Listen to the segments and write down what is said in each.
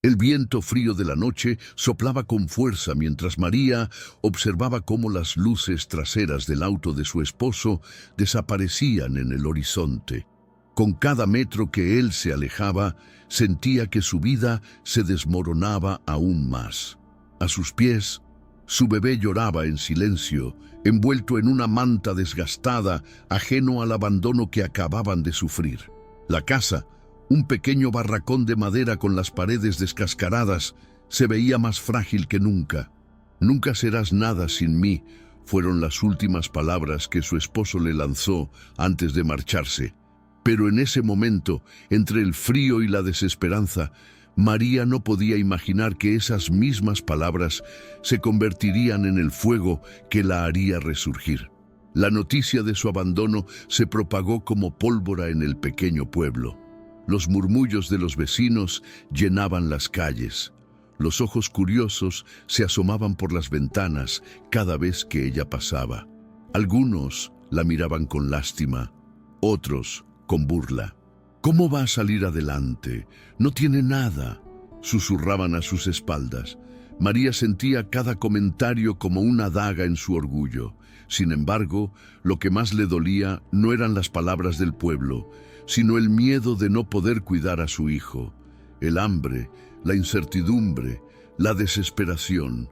El viento frío de la noche soplaba con fuerza mientras María observaba cómo las luces traseras del auto de su esposo desaparecían en el horizonte. Con cada metro que él se alejaba, sentía que su vida se desmoronaba aún más. A sus pies, su bebé lloraba en silencio, envuelto en una manta desgastada, ajeno al abandono que acababan de sufrir. La casa, un pequeño barracón de madera con las paredes descascaradas, se veía más frágil que nunca. «Nunca serás nada sin mí», fueron las últimas palabras que su esposo le lanzó antes de marcharse. Pero en ese momento, entre el frío y la desesperanza, María no podía imaginar que esas mismas palabras se convertirían en el fuego que la haría resurgir. La noticia de su abandono se propagó como pólvora en el pequeño pueblo. Los murmullos de los vecinos llenaban las calles. Los ojos curiosos se asomaban por las ventanas cada vez que ella pasaba. Algunos la miraban con lástima, otros con burla. «¿Cómo va a salir adelante? No tiene nada», susurraban a sus espaldas. María sentía cada comentario como una daga en su orgullo. Sin embargo, lo que más le dolía no eran las palabras del pueblo, sino el miedo de no poder cuidar a su hijo. El hambre, la incertidumbre, la desesperación,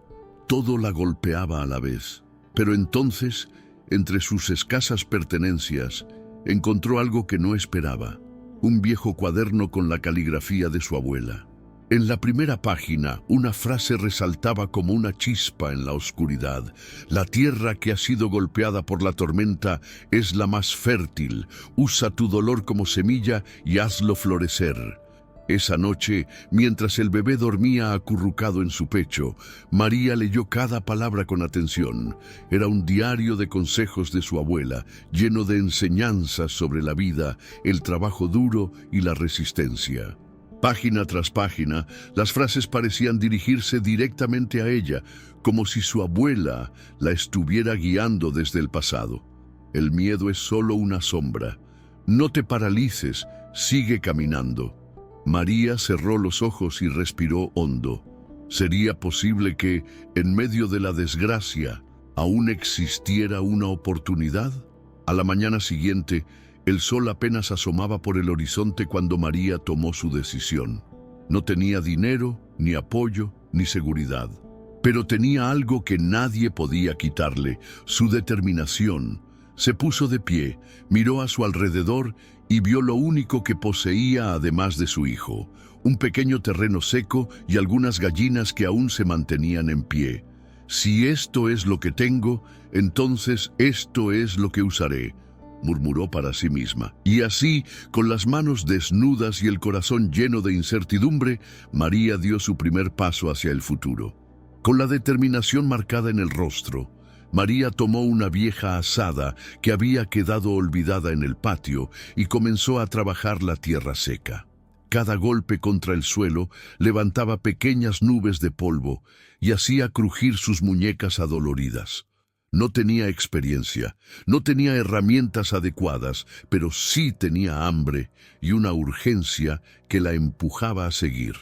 todo la golpeaba a la vez. Pero entonces, entre sus escasas pertenencias, encontró algo que no esperaba: un viejo cuaderno con la caligrafía de su abuela. En la primera página, una frase resaltaba como una chispa en la oscuridad: «La tierra que ha sido golpeada por la tormenta es la más fértil. Usa tu dolor como semilla y hazlo florecer». Esa noche, mientras el bebé dormía acurrucado en su pecho, María leyó cada palabra con atención. Era un diario de consejos de su abuela, lleno de enseñanzas sobre la vida, el trabajo duro y la resistencia. Página tras página, las frases parecían dirigirse directamente a ella, como si su abuela la estuviera guiando desde el pasado. «El miedo es solo una sombra. No te paralices, sigue caminando». María cerró los ojos y respiró hondo. ¿Sería posible que, en medio de la desgracia, aún existiera una oportunidad? A la mañana siguiente, el sol apenas asomaba por el horizonte cuando María tomó su decisión. No tenía dinero, ni apoyo, ni seguridad. Pero tenía algo que nadie podía quitarle: su determinación. Se puso de pie, miró a su alrededor y vio lo único que poseía además de su hijo: un pequeño terreno seco y algunas gallinas que aún se mantenían en pie. «Si esto es lo que tengo, entonces esto es lo que usaré», murmuró para sí misma. Y así, con las manos desnudas y el corazón lleno de incertidumbre, María dio su primer paso hacia el futuro. Con la determinación marcada en el rostro, María tomó una vieja azada que había quedado olvidada en el patio y comenzó a trabajar la tierra seca. Cada golpe contra el suelo levantaba pequeñas nubes de polvo y hacía crujir sus muñecas adoloridas. No tenía experiencia, no tenía herramientas adecuadas, pero sí tenía hambre y una urgencia que la empujaba a seguir.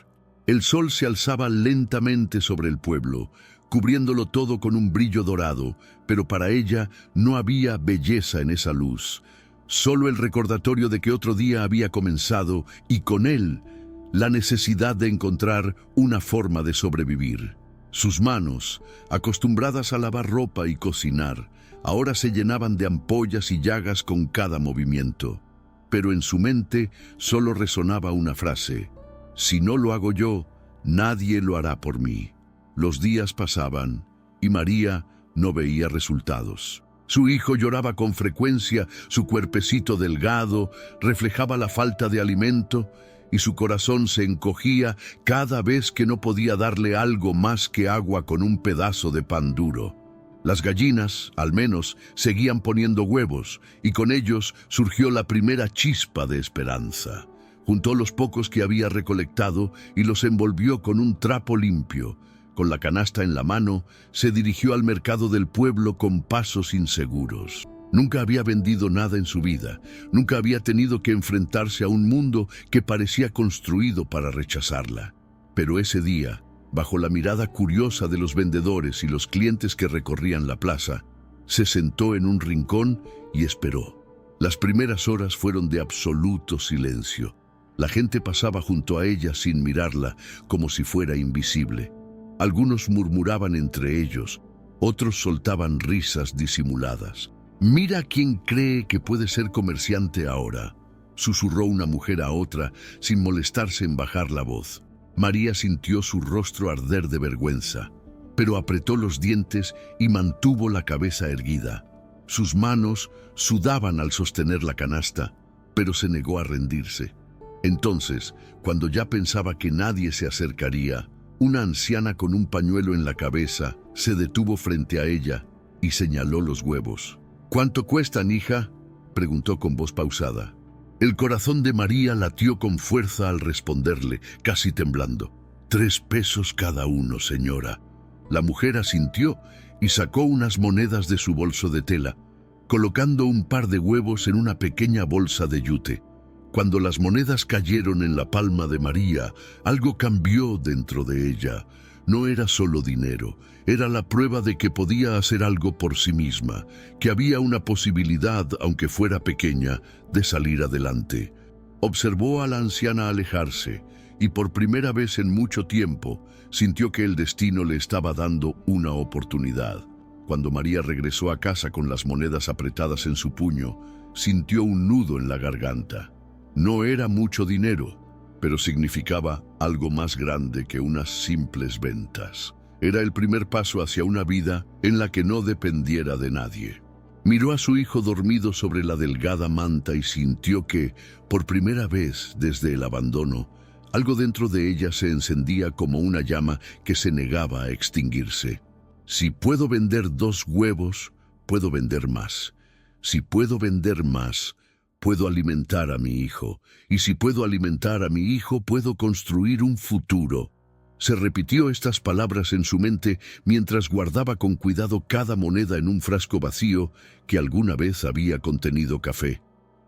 El sol se alzaba lentamente sobre el pueblo, cubriéndolo todo con un brillo dorado, pero para ella no había belleza en esa luz, solo el recordatorio de que otro día había comenzado y con él la necesidad de encontrar una forma de sobrevivir. Sus manos, acostumbradas a lavar ropa y cocinar, ahora se llenaban de ampollas y llagas con cada movimiento. Pero en su mente solo resonaba una frase: «Si no lo hago yo, nadie lo hará por mí». Los días pasaban y María no veía resultados. Su hijo lloraba con frecuencia, su cuerpecito delgado reflejaba la falta de alimento y su corazón se encogía cada vez que no podía darle algo más que agua con un pedazo de pan duro. Las gallinas, al menos, seguían poniendo huevos y con ellos surgió la primera chispa de esperanza. Juntó los pocos que había recolectado y los envolvió con un trapo limpio. Con la canasta en la mano, se dirigió al mercado del pueblo con pasos inseguros. Nunca había vendido nada en su vida, nunca había tenido que enfrentarse a un mundo que parecía construido para rechazarla. Pero ese día, bajo la mirada curiosa de los vendedores y los clientes que recorrían la plaza, se sentó en un rincón y esperó. Las primeras horas fueron de absoluto silencio. La gente pasaba junto a ella sin mirarla, como si fuera invisible. Algunos murmuraban entre ellos, otros soltaban risas disimuladas. «Mira quién cree que puede ser comerciante ahora», susurró una mujer a otra, sin molestarse en bajar la voz. María sintió su rostro arder de vergüenza, pero apretó los dientes y mantuvo la cabeza erguida. Sus manos sudaban al sostener la canasta, pero se negó a rendirse. Entonces, cuando ya pensaba que nadie se acercaría, una anciana con un pañuelo en la cabeza se detuvo frente a ella y señaló los huevos. «¿Cuánto cuestan, hija?», preguntó con voz pausada. El corazón de María latió con fuerza al responderle, casi temblando. «3 pesos cada uno, señora». La mujer asintió y sacó unas monedas de su bolso de tela, colocando un par de huevos en una pequeña bolsa de yute. Cuando las monedas cayeron en la palma de María, algo cambió dentro de ella. No era solo dinero, era la prueba de que podía hacer algo por sí misma, que había una posibilidad, aunque fuera pequeña, de salir adelante. Observó a la anciana alejarse y por primera vez en mucho tiempo sintió que el destino le estaba dando una oportunidad. Cuando María regresó a casa con las monedas apretadas en su puño, sintió un nudo en la garganta. No era mucho dinero, pero significaba algo más grande que unas simples ventas. Era el primer paso hacia una vida en la que no dependiera de nadie. Miró a su hijo dormido sobre la delgada manta y sintió que, por primera vez desde el abandono, algo dentro de ella se encendía como una llama que se negaba a extinguirse. Si puedo vender 2 huevos, puedo vender más. Si puedo vender más, puedo alimentar a mi hijo. Y si puedo alimentar a mi hijo, puedo construir un futuro. Se repitió estas palabras en su mente mientras guardaba con cuidado cada moneda en un frasco vacío que alguna vez había contenido café.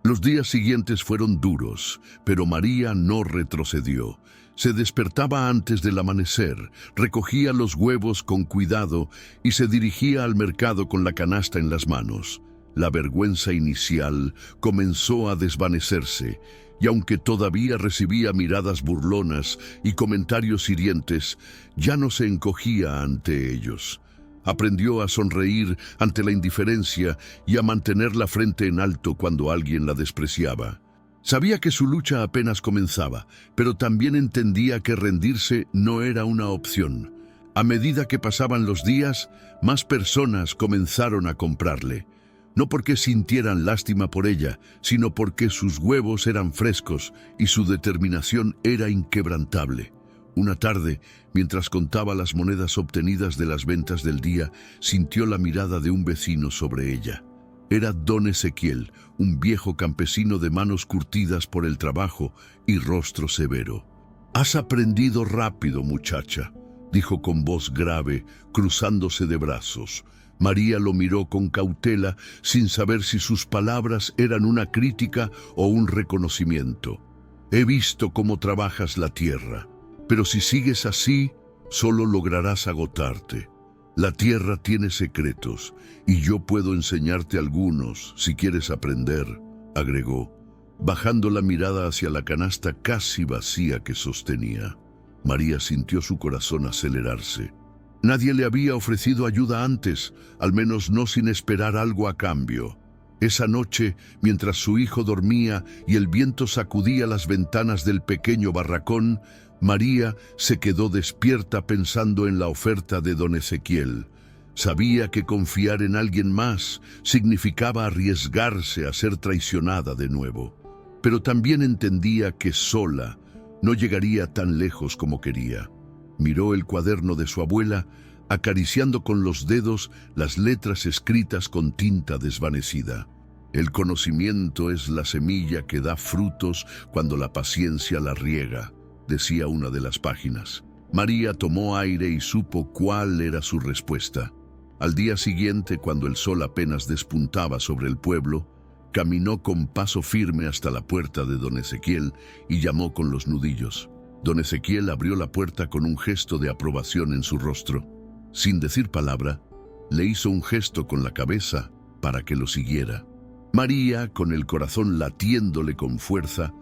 Los días siguientes fueron duros, pero María no retrocedió. Se despertaba antes del amanecer, recogía los huevos con cuidado y se dirigía al mercado con la canasta en las manos. La vergüenza inicial comenzó a desvanecerse, y aunque todavía recibía miradas burlonas y comentarios hirientes, ya no se encogía ante ellos. Aprendió a sonreír ante la indiferencia y a mantener la frente en alto cuando alguien la despreciaba. Sabía que su lucha apenas comenzaba, pero también entendía que rendirse no era una opción. A medida que pasaban los días, más personas comenzaron a comprarle. No porque sintieran lástima por ella, sino porque sus huevos eran frescos y su determinación era inquebrantable. Una tarde, mientras contaba las monedas obtenidas de las ventas del día, sintió la mirada de un vecino sobre ella. Era don Ezequiel, un viejo campesino de manos curtidas por el trabajo y rostro severo. «Has aprendido rápido, muchacha», dijo con voz grave, cruzándose de brazos. María lo miró con cautela, sin saber si sus palabras eran una crítica o un reconocimiento. «He visto cómo trabajas la tierra, pero si sigues así, solo lograrás agotarte. La tierra tiene secretos, y yo puedo enseñarte algunos si quieres aprender», agregó, bajando la mirada hacia la canasta casi vacía que sostenía. María sintió su corazón acelerarse. Nadie le había ofrecido ayuda antes, al menos no sin esperar algo a cambio. Esa noche, mientras su hijo dormía y el viento sacudía las ventanas del pequeño barracón, María se quedó despierta pensando en la oferta de don Ezequiel. Sabía que confiar en alguien más significaba arriesgarse a ser traicionada de nuevo, pero también entendía que sola no llegaría tan lejos como quería. Miró el cuaderno de su abuela, acariciando con los dedos las letras escritas con tinta desvanecida. «El conocimiento es la semilla que da frutos cuando la paciencia la riega», decía una de las páginas. María tomó aire y supo cuál era su respuesta. Al día siguiente, cuando el sol apenas despuntaba sobre el pueblo, caminó con paso firme hasta la puerta de don Ezequiel y llamó con los nudillos. Don Ezequiel abrió la puerta con un gesto de aprobación en su rostro. Sin decir palabra, le hizo un gesto con la cabeza para que lo siguiera. María, con el corazón latiéndole con fuerza,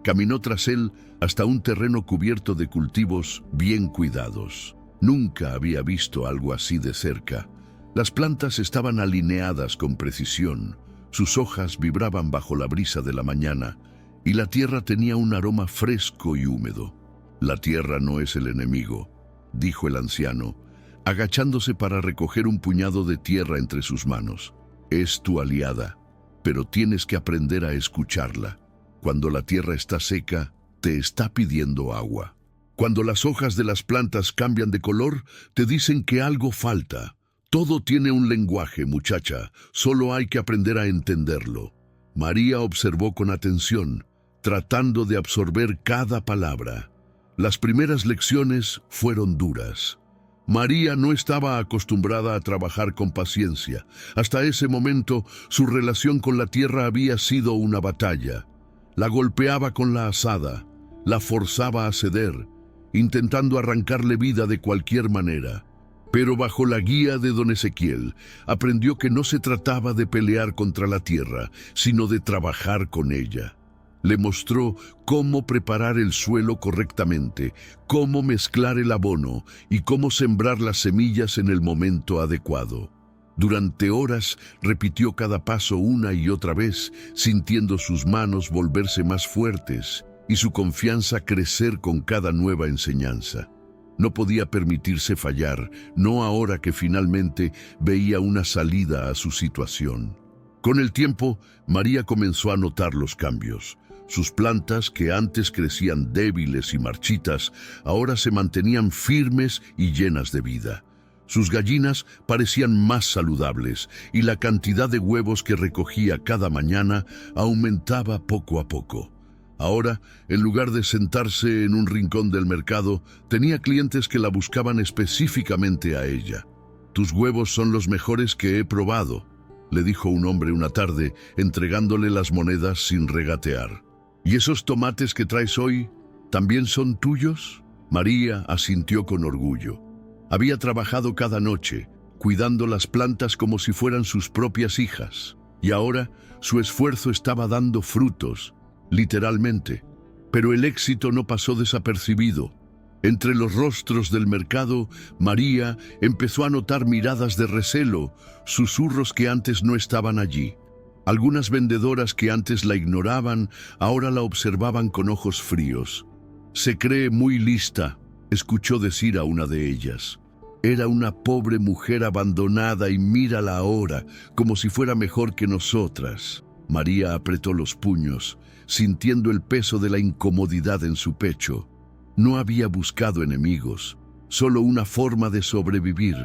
caminó tras él hasta un terreno cubierto de cultivos bien cuidados. Nunca había visto algo así de cerca. Las plantas estaban alineadas con precisión, sus hojas vibraban bajo la brisa de la mañana y la tierra tenía un aroma fresco y húmedo. «La tierra no es el enemigo», dijo el anciano, agachándose para recoger un puñado de tierra entre sus manos. «Es tu aliada, pero tienes que aprender a escucharla. Cuando la tierra está seca, te está pidiendo agua. Cuando las hojas de las plantas cambian de color, te dicen que algo falta. Todo tiene un lenguaje, muchacha, solo hay que aprender a entenderlo». María observó con atención, tratando de absorber cada palabra. Las primeras lecciones fueron duras. María no estaba acostumbrada a trabajar con paciencia. Hasta ese momento, su relación con la tierra había sido una batalla. La golpeaba con la azada, la forzaba a ceder, intentando arrancarle vida de cualquier manera. Pero bajo la guía de don Ezequiel, aprendió que no se trataba de pelear contra la tierra, sino de trabajar con ella. Le mostró cómo preparar el suelo correctamente, cómo mezclar el abono y cómo sembrar las semillas en el momento adecuado. Durante horas repitió cada paso una y otra vez, sintiendo sus manos volverse más fuertes y su confianza crecer con cada nueva enseñanza. No podía permitirse fallar, no ahora que finalmente veía una salida a su situación. Con el tiempo, María comenzó a notar los cambios. Sus plantas, que antes crecían débiles y marchitas, ahora se mantenían firmes y llenas de vida. Sus gallinas parecían más saludables y la cantidad de huevos que recogía cada mañana aumentaba poco a poco. Ahora, en lugar de sentarse en un rincón del mercado, tenía clientes que la buscaban específicamente a ella. «Tus huevos son los mejores que he probado», le dijo un hombre una tarde, entregándole las monedas sin regatear. «¿Y esos tomates que traes hoy también son tuyos?» María asintió con orgullo. Había trabajado cada noche, cuidando las plantas como si fueran sus propias hijas, y ahora su esfuerzo estaba dando frutos, literalmente. Pero el éxito no pasó desapercibido. Entre los rostros del mercado, María empezó a notar miradas de recelo, susurros que antes no estaban allí. Algunas vendedoras que antes la ignoraban, ahora la observaban con ojos fríos. «Se cree muy lista», escuchó decir a una de ellas. «Era una pobre mujer abandonada y mírala ahora, como si fuera mejor que nosotras». María apretó los puños, sintiendo el peso de la incomodidad en su pecho. No había buscado enemigos, solo una forma de sobrevivir.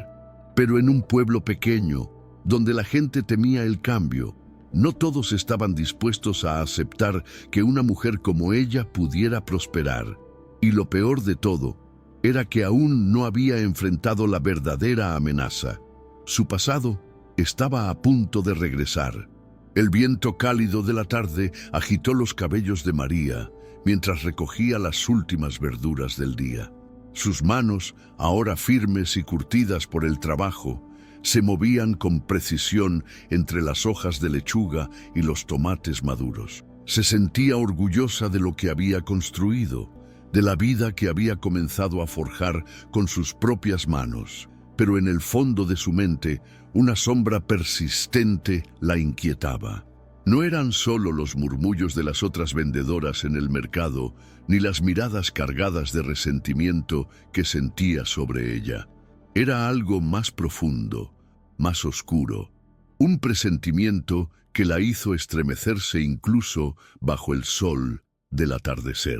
Pero en un pueblo pequeño, donde la gente temía el cambio, no todos estaban dispuestos a aceptar que una mujer como ella pudiera prosperar. Y lo peor de todo era que aún no había enfrentado la verdadera amenaza. Su pasado estaba a punto de regresar. El viento cálido de la tarde agitó los cabellos de María mientras recogía las últimas verduras del día. Sus manos, ahora firmes y curtidas por el trabajo, se movían con precisión entre las hojas de lechuga y los tomates maduros. Se sentía orgullosa de lo que había construido, de la vida que había comenzado a forjar con sus propias manos. Pero en el fondo de su mente, una sombra persistente la inquietaba. No eran solo los murmullos de las otras vendedoras en el mercado, ni las miradas cargadas de resentimiento que sentía sobre ella. Era algo más profundo, más oscuro, un presentimiento que la hizo estremecerse incluso bajo el sol del atardecer.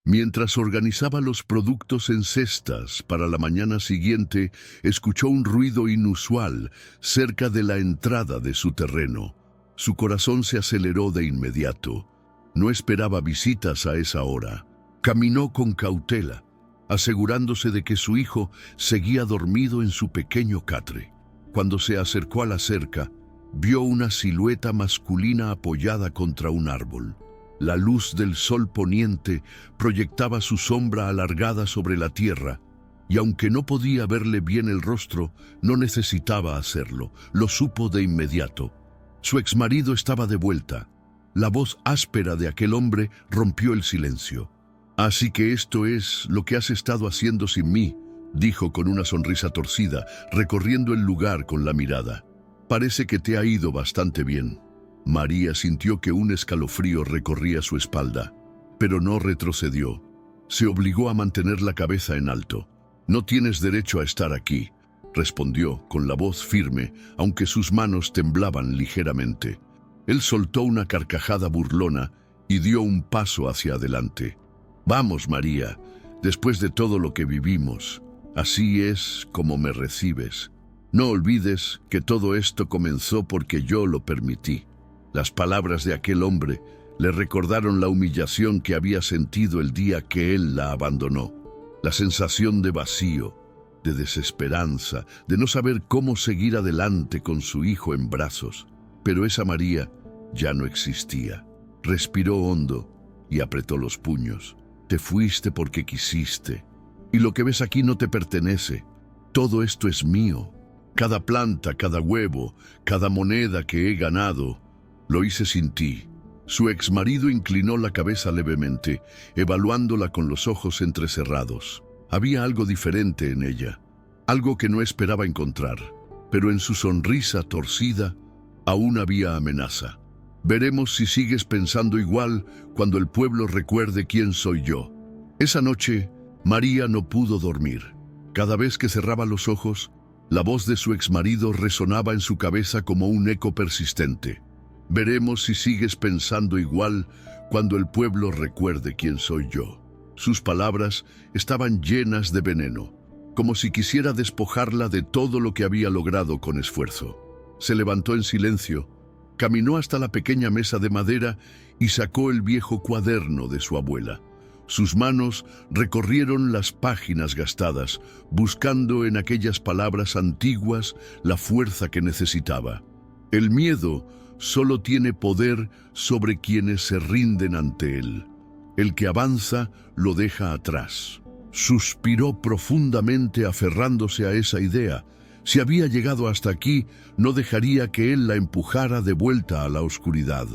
Mientras organizaba los productos en cestas para la mañana siguiente, escuchó un ruido inusual cerca de la entrada de su terreno. Su corazón se aceleró de inmediato. No esperaba visitas a esa hora. Caminó con cautela, asegurándose de que su hijo seguía dormido en su pequeño catre. Cuando se acercó a la cerca, vio una silueta masculina apoyada contra un árbol. La luz del sol poniente proyectaba su sombra alargada sobre la tierra, y aunque no podía verle bien el rostro, no necesitaba hacerlo, lo supo de inmediato. Su exmarido estaba de vuelta. La voz áspera de aquel hombre rompió el silencio. «Así que esto es lo que has estado haciendo sin mí», dijo con una sonrisa torcida, recorriendo el lugar con la mirada. «Parece que te ha ido bastante bien». María sintió que un escalofrío recorría su espalda, pero no retrocedió. Se obligó a mantener la cabeza en alto. «No tienes derecho a estar aquí», respondió con la voz firme, aunque sus manos temblaban ligeramente. Él soltó una carcajada burlona y dio un paso hacia adelante. «Vamos, María, después de todo lo que vivimos, así es como me recibes. No olvides que todo esto comenzó porque yo lo permití». Las palabras de aquel hombre le recordaron la humillación que había sentido el día que él la abandonó. La sensación de vacío, de desesperanza, de no saber cómo seguir adelante con su hijo en brazos. Pero esa María ya no existía. Respiró hondo y apretó los puños. «Te fuiste porque quisiste. Y lo que ves aquí no te pertenece. Todo esto es mío. Cada planta, cada huevo, cada moneda que he ganado, lo hice sin ti». Su exmarido inclinó la cabeza levemente, evaluándola con los ojos entrecerrados. Había algo diferente en ella, algo que no esperaba encontrar, pero en su sonrisa torcida aún había amenaza. «Veremos si sigues pensando igual cuando el pueblo recuerde quién soy yo». Esa noche, María no pudo dormir. Cada vez que cerraba los ojos, la voz de su exmarido resonaba en su cabeza como un eco persistente. «Veremos si sigues pensando igual cuando el pueblo recuerde quién soy yo». Sus palabras estaban llenas de veneno, como si quisiera despojarla de todo lo que había logrado con esfuerzo. Se levantó en silencio, caminó hasta la pequeña mesa de madera y sacó el viejo cuaderno de su abuela. Sus manos recorrieron las páginas gastadas, buscando en aquellas palabras antiguas la fuerza que necesitaba. El miedo solo tiene poder sobre quienes se rinden ante él. El que avanza lo deja atrás. Suspiró profundamente aferrándose a esa idea. Si había llegado hasta aquí, no dejaría que él la empujara de vuelta a la oscuridad.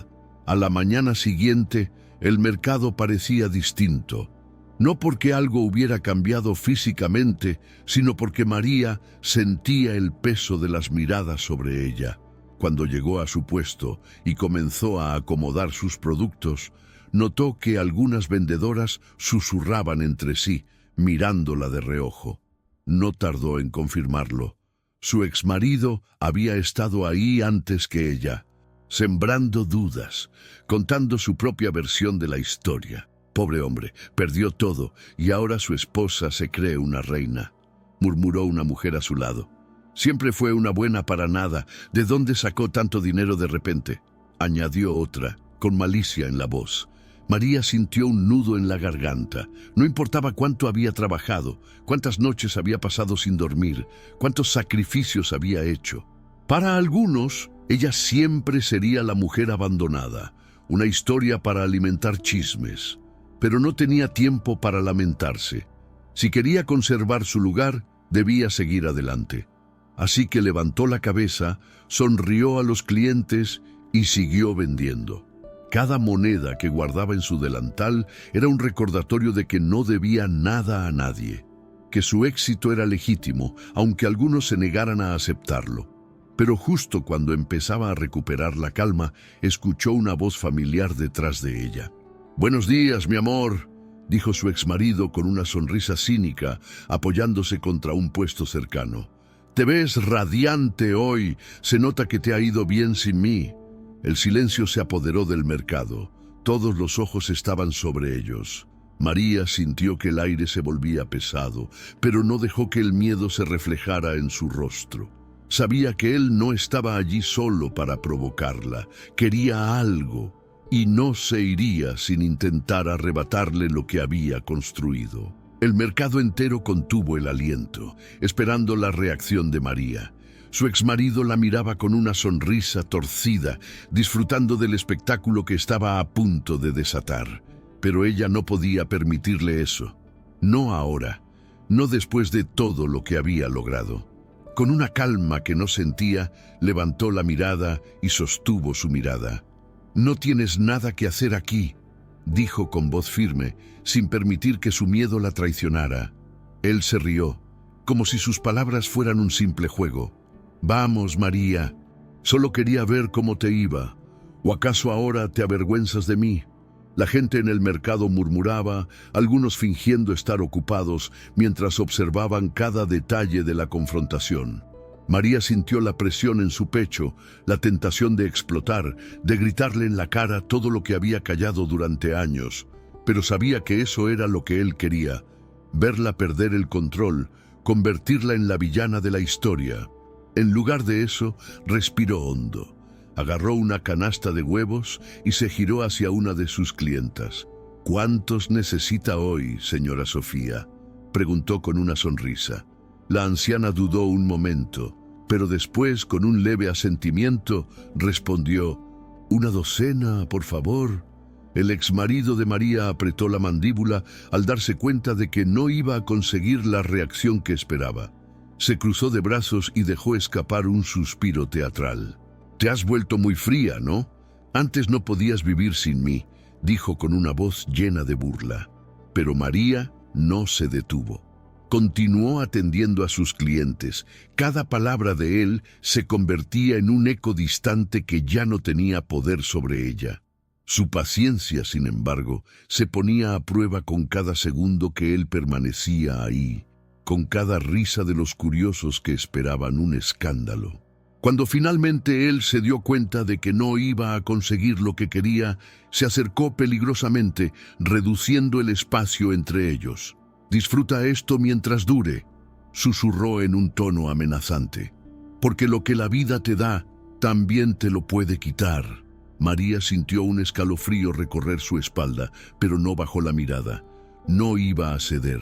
A la mañana siguiente, el mercado parecía distinto. No porque algo hubiera cambiado físicamente, sino porque María sentía el peso de las miradas sobre ella. Cuando llegó a su puesto y comenzó a acomodar sus productos, notó que algunas vendedoras susurraban entre sí, mirándola de reojo. No tardó en confirmarlo. Su exmarido había estado ahí antes que ella, sembrando dudas, contando su propia versión de la historia. Pobre hombre, perdió todo y ahora su esposa se cree una reina, murmuró una mujer a su lado. Siempre fue una buena para nada. ¿De dónde sacó tanto dinero de repente?, añadió otra, con malicia en la voz. María sintió un nudo en la garganta. No importaba cuánto había trabajado, cuántas noches había pasado sin dormir, cuántos sacrificios había hecho. Para algunos, ella siempre sería la mujer abandonada, una historia para alimentar chismes. Pero no tenía tiempo para lamentarse. Si quería conservar su lugar, debía seguir adelante. Así que levantó la cabeza, sonrió a los clientes y siguió vendiendo. Cada moneda que guardaba en su delantal era un recordatorio de que no debía nada a nadie, que su éxito era legítimo, aunque algunos se negaran a aceptarlo. Pero justo cuando empezaba a recuperar la calma, escuchó una voz familiar detrás de ella. «Buenos días, mi amor», dijo su exmarido con una sonrisa cínica, apoyándose contra un puesto cercano. «Te ves radiante hoy, se nota que te ha ido bien sin mí». El silencio se apoderó del mercado. Todos los ojos estaban sobre ellos. María sintió que el aire se volvía pesado, pero no dejó que el miedo se reflejara en su rostro. Sabía que él no estaba allí solo para provocarla. Quería algo, y no se iría sin intentar arrebatarle lo que había construido. El mercado entero contuvo el aliento, esperando la reacción de María. Su exmarido la miraba con una sonrisa torcida, disfrutando del espectáculo que estaba a punto de desatar. Pero ella no podía permitirle eso. No ahora, no después de todo lo que había logrado. Con una calma que no sentía, levantó la mirada y sostuvo su mirada. «No tienes nada que hacer aquí», dijo con voz firme, sin permitir que su miedo la traicionara. Él se rió, como si sus palabras fueran un simple juego. «Vamos, María, solo quería ver cómo te iba. ¿O acaso ahora te avergüenzas de mí?» La gente en el mercado murmuraba, algunos fingiendo estar ocupados mientras observaban cada detalle de la confrontación. María sintió la presión en su pecho, la tentación de explotar, de gritarle en la cara todo lo que había callado durante años, pero sabía que eso era lo que él quería, verla perder el control, convertirla en la villana de la historia. En lugar de eso, respiró hondo. Agarró una canasta de huevos y se giró hacia una de sus clientas. «¿Cuántos necesita hoy, señora Sofía?», preguntó con una sonrisa. La anciana dudó un momento, pero después, con un leve asentimiento, respondió: «Una docena, por favor». El exmarido de María apretó la mandíbula al darse cuenta de que no iba a conseguir la reacción que esperaba. Se cruzó de brazos y dejó escapar un suspiro teatral. «Te has vuelto muy fría, ¿no? Antes no podías vivir sin mí», dijo con una voz llena de burla. Pero María no se detuvo. Continuó atendiendo a sus clientes. Cada palabra de él se convertía en un eco distante que ya no tenía poder sobre ella. Su paciencia, sin embargo, se ponía a prueba con cada segundo que él permanecía ahí, con cada risa de los curiosos que esperaban un escándalo. Cuando finalmente él se dio cuenta de que no iba a conseguir lo que quería, se acercó peligrosamente, reduciendo el espacio entre ellos. «Disfruta esto mientras dure», susurró en un tono amenazante. «Porque lo que la vida te da, también te lo puede quitar». María sintió un escalofrío recorrer su espalda, pero no bajó la mirada. No iba a ceder.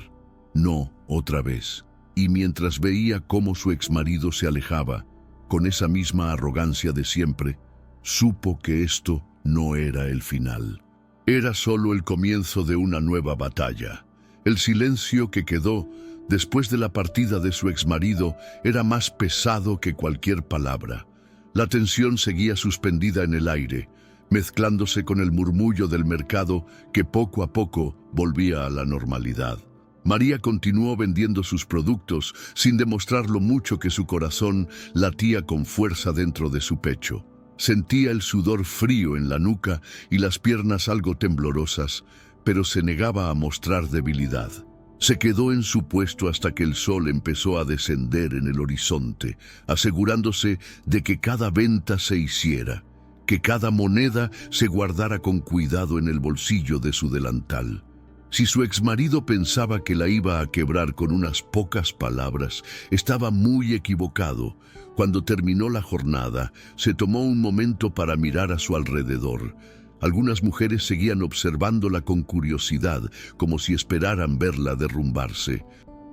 No, otra vez. Y mientras veía cómo su exmarido se alejaba, con esa misma arrogancia de siempre, supo que esto no era el final. Era solo el comienzo de una nueva batalla. El silencio que quedó después de la partida de su exmarido era más pesado que cualquier palabra. La tensión seguía suspendida en el aire, mezclándose con el murmullo del mercado que poco a poco volvía a la normalidad. María continuó vendiendo sus productos sin demostrar lo mucho que su corazón latía con fuerza dentro de su pecho. Sentía el sudor frío en la nuca y las piernas algo temblorosas, pero se negaba a mostrar debilidad. Se quedó en su puesto hasta que el sol empezó a descender en el horizonte, asegurándose de que cada venta se hiciera, que cada moneda se guardara con cuidado en el bolsillo de su delantal. Si su exmarido pensaba que la iba a quebrar con unas pocas palabras, estaba muy equivocado. Cuando terminó la jornada, se tomó un momento para mirar a su alrededor. Algunas mujeres seguían observándola con curiosidad, como si esperaran verla derrumbarse.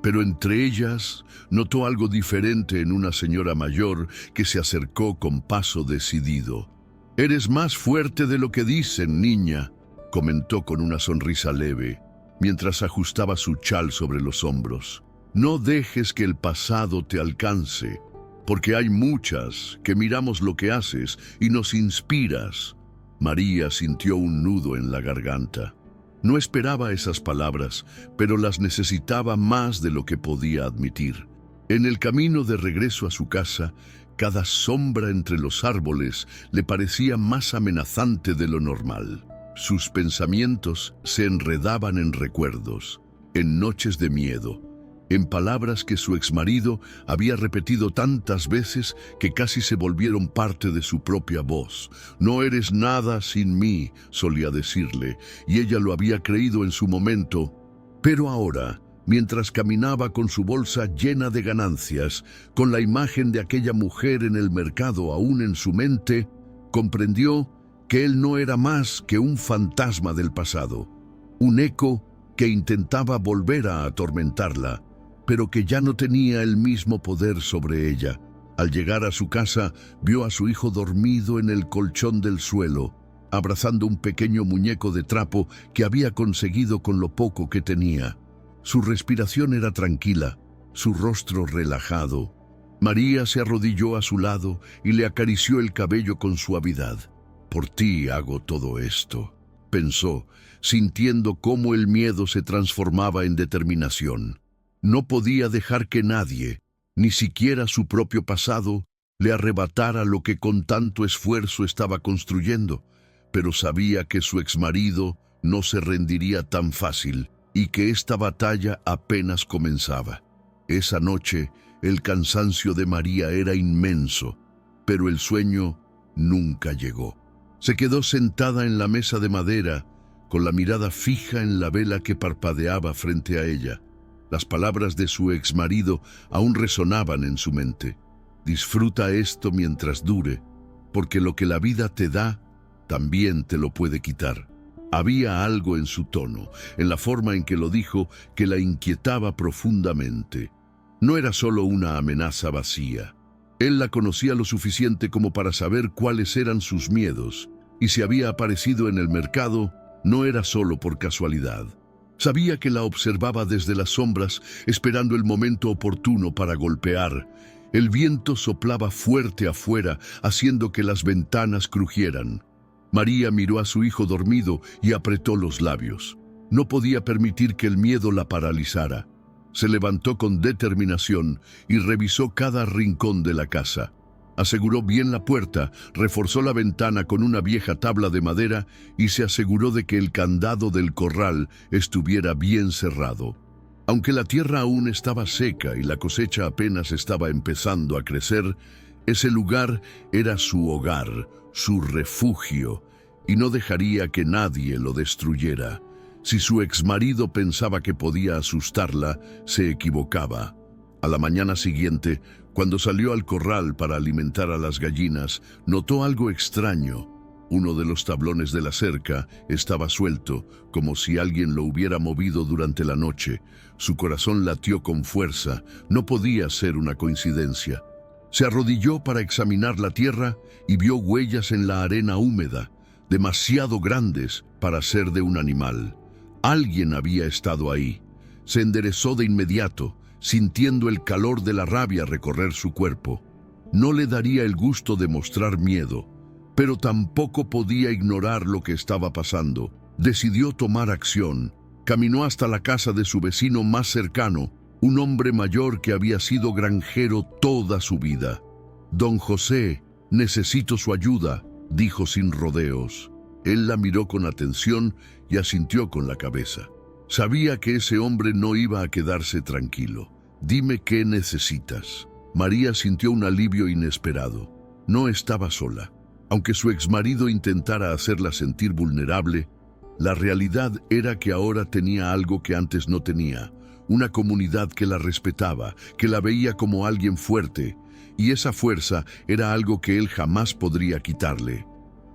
Pero entre ellas, notó algo diferente en una señora mayor que se acercó con paso decidido. «Eres más fuerte de lo que dicen, niña», comentó con una sonrisa leve, mientras ajustaba su chal sobre los hombros. «No dejes que el pasado te alcance, porque hay muchas que miramos lo que haces y nos inspiras». María sintió un nudo en la garganta. No esperaba esas palabras, pero las necesitaba más de lo que podía admitir. En el camino de regreso a su casa, cada sombra entre los árboles le parecía más amenazante de lo normal. Sus pensamientos se enredaban en recuerdos, en noches de miedo, en palabras que su exmarido había repetido tantas veces que casi se volvieron parte de su propia voz. «No eres nada sin mí», solía decirle, y ella lo había creído en su momento. Pero ahora, mientras caminaba con su bolsa llena de ganancias, con la imagen de aquella mujer en el mercado aún en su mente, comprendió que él no era más que un fantasma del pasado, un eco que intentaba volver a atormentarla, pero que ya no tenía el mismo poder sobre ella. Al llegar a su casa, vio a su hijo dormido en el colchón del suelo, abrazando un pequeño muñeco de trapo que había conseguido con lo poco que tenía. Su respiración era tranquila, su rostro relajado. María se arrodilló a su lado y le acarició el cabello con suavidad. «Por ti hago todo esto», pensó, sintiendo cómo el miedo se transformaba en determinación. No podía dejar que nadie, ni siquiera su propio pasado, le arrebatara lo que con tanto esfuerzo estaba construyendo, pero sabía que su exmarido no se rendiría tan fácil y que esta batalla apenas comenzaba. Esa noche, el cansancio de María era inmenso, pero el sueño nunca llegó. Se quedó sentada en la mesa de madera, con la mirada fija en la vela que parpadeaba frente a ella. Las palabras de su exmarido aún resonaban en su mente. «Disfruta esto mientras dure, porque lo que la vida te da, también te lo puede quitar». Había algo en su tono, en la forma en que lo dijo, que la inquietaba profundamente. No era solo una amenaza vacía. Él la conocía lo suficiente como para saber cuáles eran sus miedos, y si había aparecido en el mercado, no era solo por casualidad. Sabía que la observaba desde las sombras, esperando el momento oportuno para golpear. El viento soplaba fuerte afuera, haciendo que las ventanas crujieran. María miró a su hijo dormido y apretó los labios. No podía permitir que el miedo la paralizara. Se levantó con determinación y revisó cada rincón de la casa. Aseguró bien la puerta, reforzó la ventana con una vieja tabla de madera y se aseguró de que el candado del corral estuviera bien cerrado. Aunque la tierra aún estaba seca y la cosecha apenas estaba empezando a crecer, ese lugar era su hogar, su refugio, y no dejaría que nadie lo destruyera. Si su exmarido pensaba que podía asustarla, se equivocaba. A la mañana siguiente, cuando salió al corral para alimentar a las gallinas, notó algo extraño. Uno de los tablones de la cerca estaba suelto, como si alguien lo hubiera movido durante la noche. Su corazón latió con fuerza. No podía ser una coincidencia. Se arrodilló para examinar la tierra y vio huellas en la arena húmeda, demasiado grandes para ser de un animal. Alguien había estado ahí. Se enderezó de inmediato, sintiendo el calor de la rabia recorrer su cuerpo. No le daría el gusto de mostrar miedo, pero tampoco podía ignorar lo que estaba pasando. Decidió tomar acción. Caminó hasta la casa de su vecino más cercano, un hombre mayor que había sido granjero toda su vida. «Don José, necesito su ayuda», dijo sin rodeos. Él la miró con atención y asintió con la cabeza. Sabía que ese hombre no iba a quedarse tranquilo. «Dime qué necesitas». María sintió un alivio inesperado. No estaba sola. Aunque su exmarido intentara hacerla sentir vulnerable, la realidad era que ahora tenía algo que antes no tenía. Una comunidad que la respetaba, que la veía como alguien fuerte, y esa fuerza era algo que él jamás podría quitarle.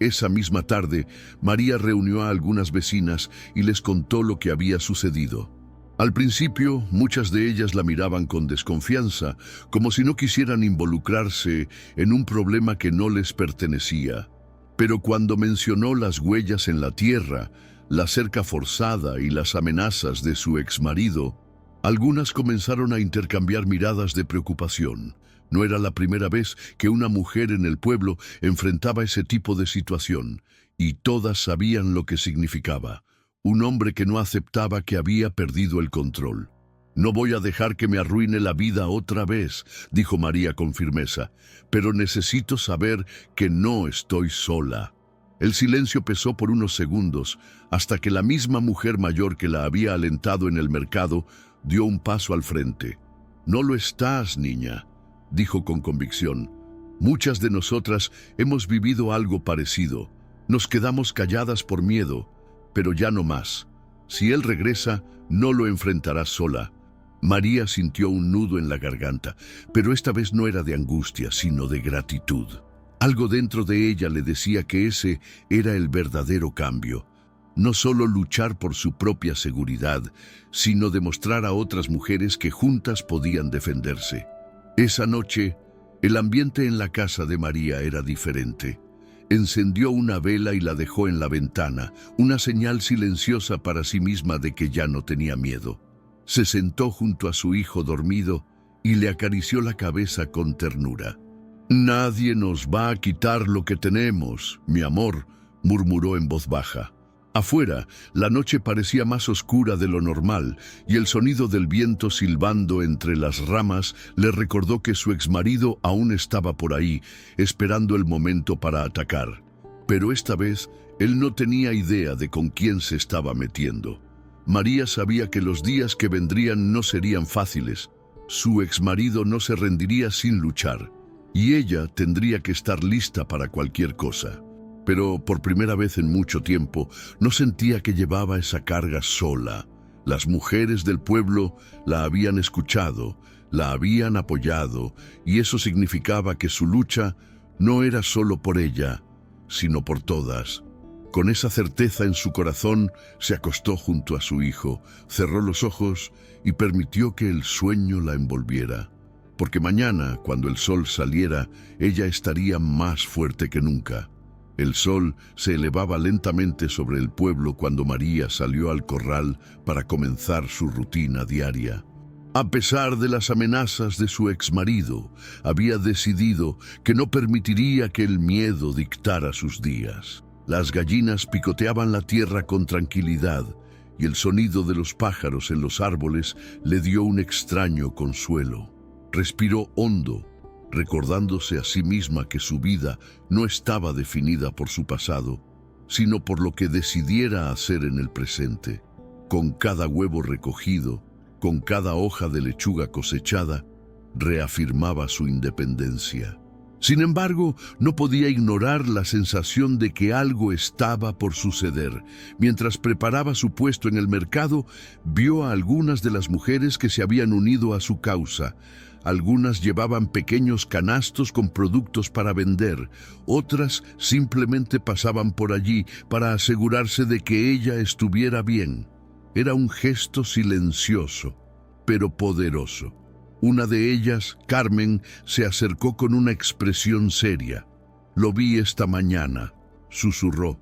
Esa misma tarde, María reunió a algunas vecinas y les contó lo que había sucedido. Al principio, muchas de ellas la miraban con desconfianza, como si no quisieran involucrarse en un problema que no les pertenecía. Pero cuando mencionó las huellas en la tierra, la cerca forzada y las amenazas de su exmarido, algunas comenzaron a intercambiar miradas de preocupación. No era la primera vez que una mujer en el pueblo enfrentaba ese tipo de situación, y todas sabían lo que significaba. Un hombre que no aceptaba que había perdido el control. «No voy a dejar que me arruine la vida otra vez», dijo María con firmeza, «pero necesito saber que no estoy sola». El silencio pesó por unos segundos, hasta que la misma mujer mayor que la había alentado en el mercado dio un paso al frente. «No lo estás, niña», dijo con convicción. «Muchas de nosotras hemos vivido algo parecido. Nos quedamos calladas por miedo, pero ya no más. Si él regresa, no lo enfrentarás sola». María sintió un nudo en la garganta, pero esta vez no era de angustia, sino de gratitud. Algo dentro de ella le decía que ese era el verdadero cambio. No solo luchar por su propia seguridad, sino demostrar a otras mujeres que juntas podían defenderse. Esa noche, El ambiente en la casa de María era diferente. Encendió una vela y la dejó en la ventana, una señal silenciosa para sí misma de que ya no tenía miedo. Se sentó junto a su hijo dormido y le acarició la cabeza con ternura. «Nadie nos va a quitar lo que tenemos, mi amor», murmuró en voz baja. Afuera, la noche parecía más oscura de lo normal y el sonido del viento silbando entre las ramas le recordó que su exmarido aún estaba por ahí, esperando el momento para atacar. Pero esta vez, él no tenía idea de con quién se estaba metiendo. María sabía que los días que vendrían no serían fáciles. Su exmarido no se rendiría sin luchar, y ella tendría que estar lista para cualquier cosa. Pero por primera vez en mucho tiempo no sentía que llevaba esa carga sola. Las mujeres del pueblo la habían escuchado, la habían apoyado, y eso significaba que su lucha no era solo por ella, sino por todas. Con esa certeza en su corazón, se acostó junto a su hijo, cerró los ojos y permitió que el sueño la envolviera. Porque mañana, cuando el sol saliera, ella estaría más fuerte que nunca. El sol se elevaba lentamente sobre el pueblo cuando María salió al corral para comenzar su rutina diaria. A pesar de las amenazas de su exmarido, había decidido que no permitiría que el miedo dictara sus días. Las gallinas picoteaban la tierra con tranquilidad y el sonido de los pájaros en los árboles le dio un extraño consuelo. Respiró hondo, recordándose a sí misma que su vida no estaba definida por su pasado, sino por lo que decidiera hacer en el presente. Con cada huevo recogido, con cada hoja de lechuga cosechada, reafirmaba su independencia. Sin embargo, no podía ignorar la sensación de que algo estaba por suceder. Mientras preparaba su puesto en el mercado, vio a algunas de las mujeres que se habían unido a su causa. Algunas llevaban pequeños canastos con productos para vender, otras simplemente pasaban por allí para asegurarse de que ella estuviera bien. Era un gesto silencioso, pero poderoso. Una de ellas, Carmen, se acercó con una expresión seria. «Lo vi esta mañana», susurró,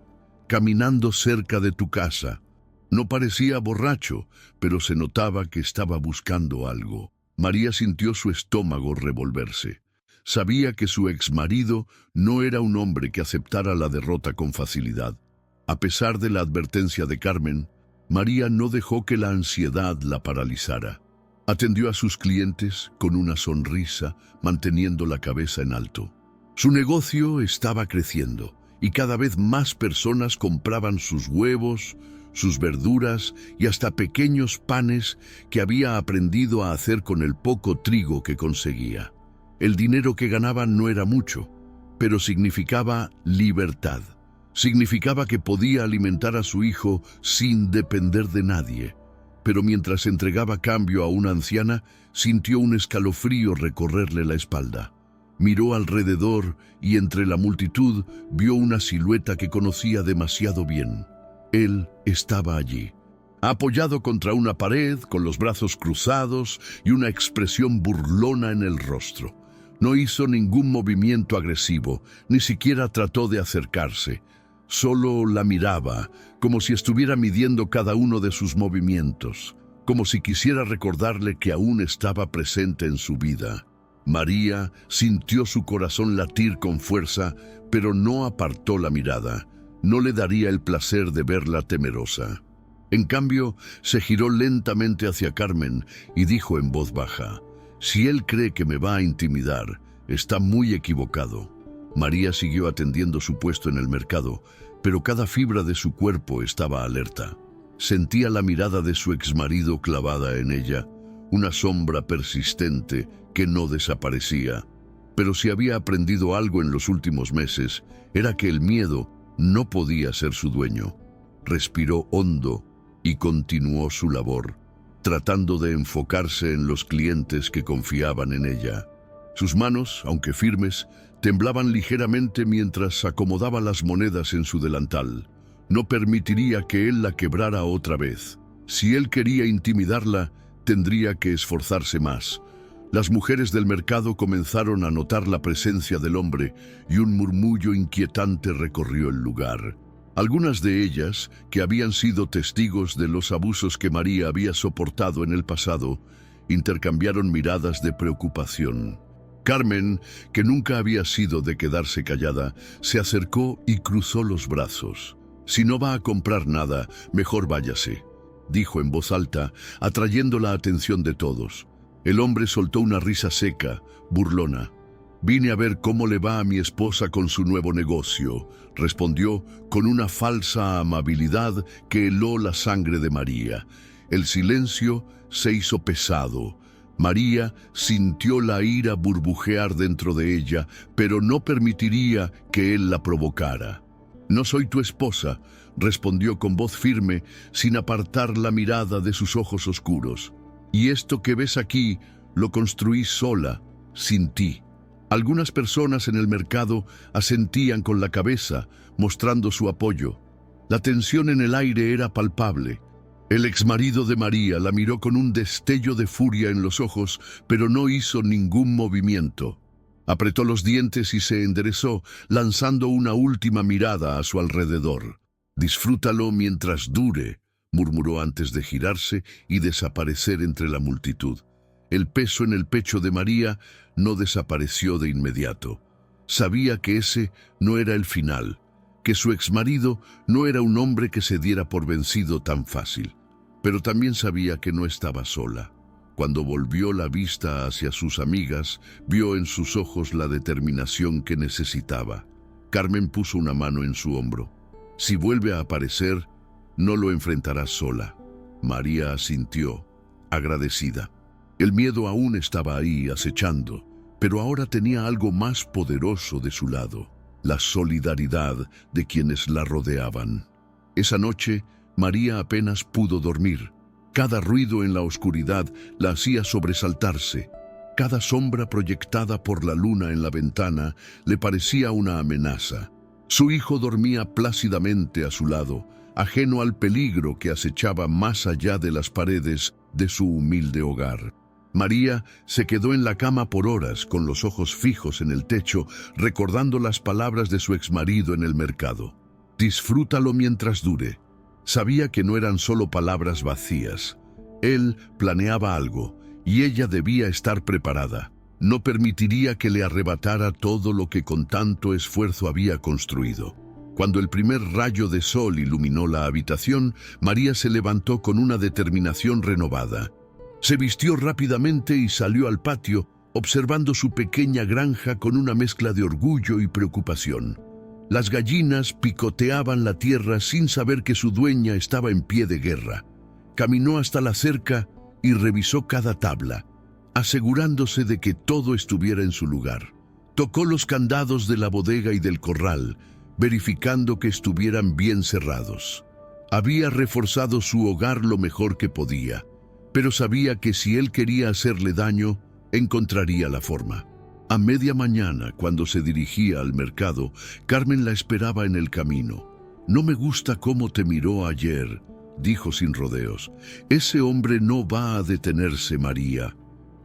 «caminando cerca de tu casa. No parecía borracho, pero se notaba que estaba buscando algo». María sintió su estómago revolverse. Sabía que su exmarido no era un hombre que aceptara la derrota con facilidad. A pesar de la advertencia de Carmen, María no dejó que la ansiedad la paralizara. Atendió a sus clientes con una sonrisa, manteniendo la cabeza en alto. Su negocio estaba creciendo y cada vez más personas compraban sus huevos, sus verduras y hasta pequeños panes que había aprendido a hacer con el poco trigo que conseguía. El dinero que ganaba no era mucho, pero significaba libertad. Significaba que podía alimentar a su hijo sin depender de nadie. Pero mientras entregaba cambio a una anciana, sintió un escalofrío recorrerle la espalda. Miró alrededor y entre la multitud vio una silueta que conocía demasiado bien. Él estaba allí, apoyado contra una pared, con los brazos cruzados y una expresión burlona en el rostro. No hizo ningún movimiento agresivo, ni siquiera trató de acercarse. Solo la miraba, como si estuviera midiendo cada uno de sus movimientos, como si quisiera recordarle que aún estaba presente en su vida. María sintió su corazón latir con fuerza, pero no apartó la mirada. No le daría el placer de verla temerosa. En cambio, se giró lentamente hacia Carmen y dijo en voz baja: «Si él cree que me va a intimidar, está muy equivocado». María siguió atendiendo su puesto en el mercado, pero cada fibra de su cuerpo estaba alerta. Sentía la mirada de su exmarido clavada en ella, una sombra persistente que no desaparecía. Pero si había aprendido algo en los últimos meses, era que el miedo no podía ser su dueño. Respiró hondo y continuó su labor, tratando de enfocarse en los clientes que confiaban en ella. Sus manos, aunque firmes, temblaban ligeramente mientras acomodaba las monedas en su delantal. No permitiría que él la quebrara otra vez. Si él quería intimidarla, tendría que esforzarse más. Las mujeres del mercado comenzaron a notar la presencia del hombre y un murmullo inquietante recorrió el lugar. Algunas de ellas, que habían sido testigos de los abusos que María había soportado en el pasado, intercambiaron miradas de preocupación. Carmen, que nunca había sido de quedarse callada, se acercó y cruzó los brazos. «Si no va a comprar nada, mejor váyase», dijo en voz alta, atrayendo la atención de todos. El hombre soltó una risa seca, burlona. «Vine a ver cómo le va a mi esposa con su nuevo negocio», respondió con una falsa amabilidad que heló la sangre de María. El silencio se hizo pesado. María sintió la ira burbujear dentro de ella, pero no permitiría que él la provocara. «No soy tu esposa», respondió con voz firme, sin apartar la mirada de sus ojos oscuros. «Y esto que ves aquí lo construí sola, sin ti». Algunas personas en el mercado asentían con la cabeza, mostrando su apoyo. La tensión en el aire era palpable. El exmarido de María la miró con un destello de furia en los ojos, pero no hizo ningún movimiento. Apretó los dientes y se enderezó, lanzando una última mirada a su alrededor. «Disfrútalo mientras dure», murmuró antes de girarse y desaparecer entre la multitud. El peso en el pecho de María no desapareció de inmediato. Sabía que ese no era el final, que su exmarido no era un hombre que se diera por vencido tan fácil. Pero también sabía que no estaba sola. Cuando volvió la vista hacia sus amigas, vio en sus ojos la determinación que necesitaba. Carmen puso una mano en su hombro. «Si vuelve a aparecer, no lo enfrentarás sola». María asintió, agradecida. El miedo aún estaba ahí, acechando, pero ahora tenía algo más poderoso de su lado: la solidaridad de quienes la rodeaban. Esa noche, María apenas pudo dormir. Cada ruido en la oscuridad la hacía sobresaltarse. Cada sombra proyectada por la luna en la ventana le parecía una amenaza. Su hijo dormía plácidamente a su lado, ajeno al peligro que acechaba más allá de las paredes de su humilde hogar. María se quedó en la cama por horas, con los ojos fijos en el techo, recordando las palabras de su exmarido en el mercado. «Disfrútalo mientras dure». Sabía que no eran solo palabras vacías. Él planeaba algo, y ella debía estar preparada. No permitiría que le arrebatara todo lo que con tanto esfuerzo había construido. Cuando el primer rayo de sol iluminó la habitación, María se levantó con una determinación renovada. Se vistió rápidamente y salió al patio, observando su pequeña granja con una mezcla de orgullo y preocupación. Las gallinas picoteaban la tierra sin saber que su dueña estaba en pie de guerra. Caminó hasta la cerca y revisó cada tabla, asegurándose de que todo estuviera en su lugar. Tocó los candados de la bodega y del corral, verificando que estuvieran bien cerrados. Había reforzado su hogar lo mejor que podía, pero sabía que si él quería hacerle daño, encontraría la forma. A media mañana, cuando se dirigía al mercado, Carmen la esperaba en el camino. «No me gusta cómo te miró ayer», dijo sin rodeos. «Ese hombre no va a detenerse, María».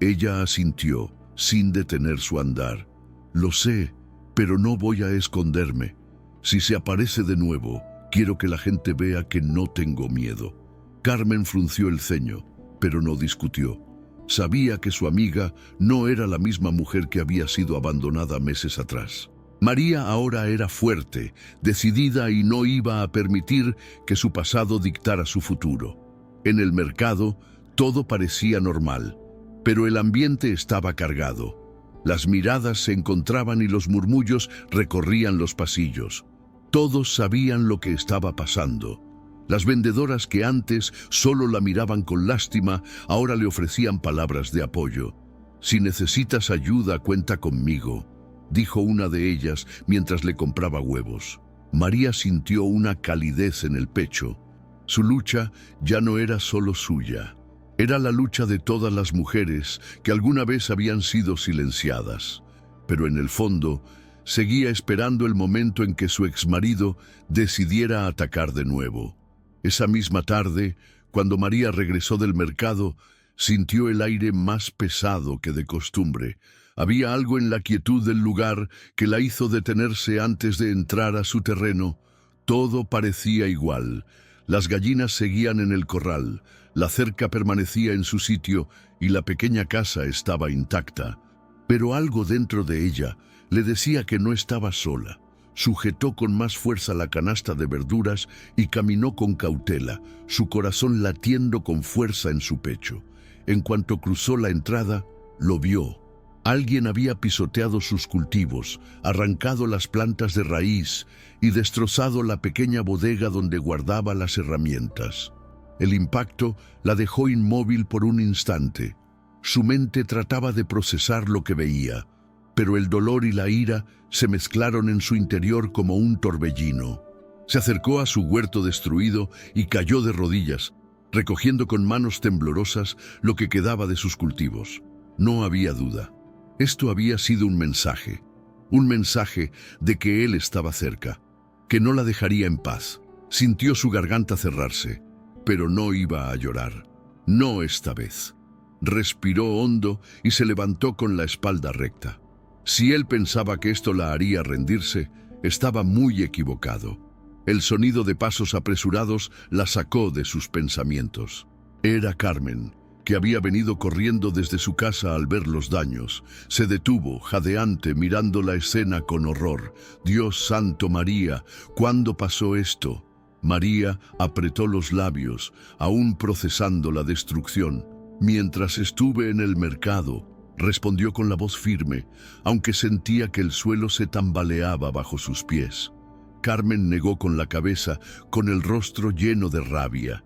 Ella asintió, sin detener su andar. «Lo sé, pero no voy a esconderme. Si se aparece de nuevo, quiero que la gente vea que no tengo miedo». Carmen frunció el ceño, pero no discutió. Sabía que su amiga no era la misma mujer que había sido abandonada meses atrás. María ahora era fuerte, decidida, y no iba a permitir que su pasado dictara su futuro. En el mercado, todo parecía normal, pero el ambiente estaba cargado. Las miradas se encontraban y los murmullos recorrían los pasillos. Todos sabían lo que estaba pasando. Las vendedoras que antes solo la miraban con lástima, ahora le ofrecían palabras de apoyo. «Si necesitas ayuda, cuenta conmigo», dijo una de ellas mientras le compraba huevos. María sintió una calidez en el pecho. Su lucha ya no era solo suya. Era la lucha de todas las mujeres que alguna vez habían sido silenciadas. Pero en el fondo, seguía esperando el momento en que su exmarido decidiera atacar de nuevo. Esa misma tarde, cuando María regresó del mercado, Sintió el aire más pesado que de costumbre. Había algo en la quietud del lugar que la hizo detenerse antes de entrar a su terreno. Todo parecía igual. Las gallinas seguían en el corral, la cerca permanecía en su sitio y la pequeña casa estaba intacta. Pero algo dentro de ella le decía que no estaba sola. Sujetó con más fuerza la canasta de verduras y caminó con cautela, su corazón latiendo con fuerza en su pecho. En cuanto cruzó la entrada, lo vio. Alguien había pisoteado sus cultivos, arrancado las plantas de raíz y destrozado la pequeña bodega donde guardaba las herramientas. El impacto la dejó inmóvil por un instante. Su mente trataba de procesar lo que veía, pero el dolor y la ira se mezclaron en su interior como un torbellino. Se acercó a su huerto destruido y cayó de rodillas, recogiendo con manos temblorosas lo que quedaba de sus cultivos. No había duda. Esto había sido un mensaje de que él estaba cerca, que no la dejaría en paz. Sintió su garganta cerrarse, pero no iba a llorar. No esta vez. Respiró hondo y se levantó con la espalda recta. Si él pensaba que esto la haría rendirse, estaba muy equivocado. El sonido de pasos apresurados la sacó de sus pensamientos. Era Carmen, que había venido corriendo desde su casa al ver los daños. Se detuvo, jadeante, mirando la escena con horror. Dios santo, María, ¿cuándo pasó esto? María apretó los labios, aún procesando la destrucción. Mientras estuve en el mercado, respondió con la voz firme, aunque sentía que el suelo se tambaleaba bajo sus pies. Carmen negó con la cabeza, con el rostro lleno de rabia.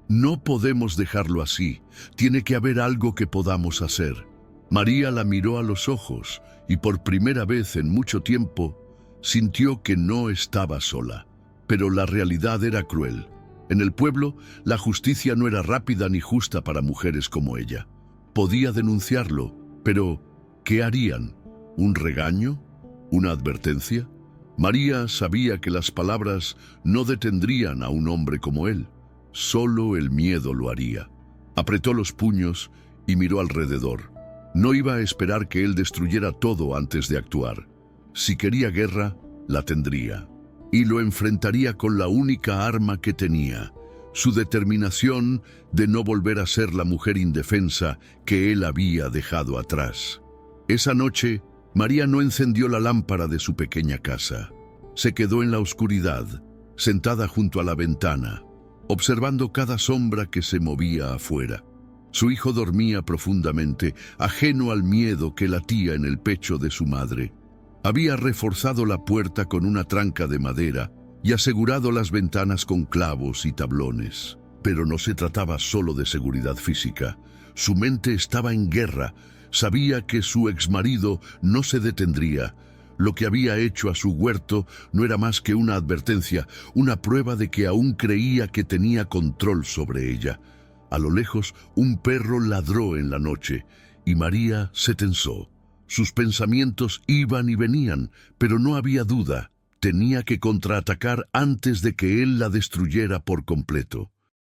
No podemos dejarlo así. Tiene que haber algo que podamos hacer. María la miró a los ojos y por primera vez en mucho tiempo sintió que no estaba sola. Pero la realidad era cruel. En el pueblo, la justicia no era rápida ni justa para mujeres como ella. Podía denunciarlo, pero ¿qué harían? ¿Un regaño? ¿Una advertencia? María sabía que las palabras no detendrían a un hombre como él. Solo el miedo lo haría. Apretó los puños y miró alrededor. No iba a esperar que él destruyera todo antes de actuar. Si quería guerra, la tendría. Y lo enfrentaría con la única arma que tenía, su determinación de no volver a ser la mujer indefensa que él había dejado atrás. Esa noche, María no encendió la lámpara de su pequeña casa. Se quedó en la oscuridad, sentada junto a la ventana, observando cada sombra que se movía afuera. Su hijo dormía profundamente, ajeno al miedo que latía en el pecho de su madre. Había reforzado la puerta con una tranca de madera y asegurado las ventanas con clavos y tablones. Pero no se trataba solo de seguridad física. Su mente estaba en guerra. Sabía que su exmarido no se detendría. Lo que había hecho a su huerto no era más que una advertencia, una prueba de que aún creía que tenía control sobre ella. A lo lejos, un perro ladró en la noche y María se tensó. Sus pensamientos iban y venían, pero no había duda. Tenía que contraatacar antes de que él la destruyera por completo.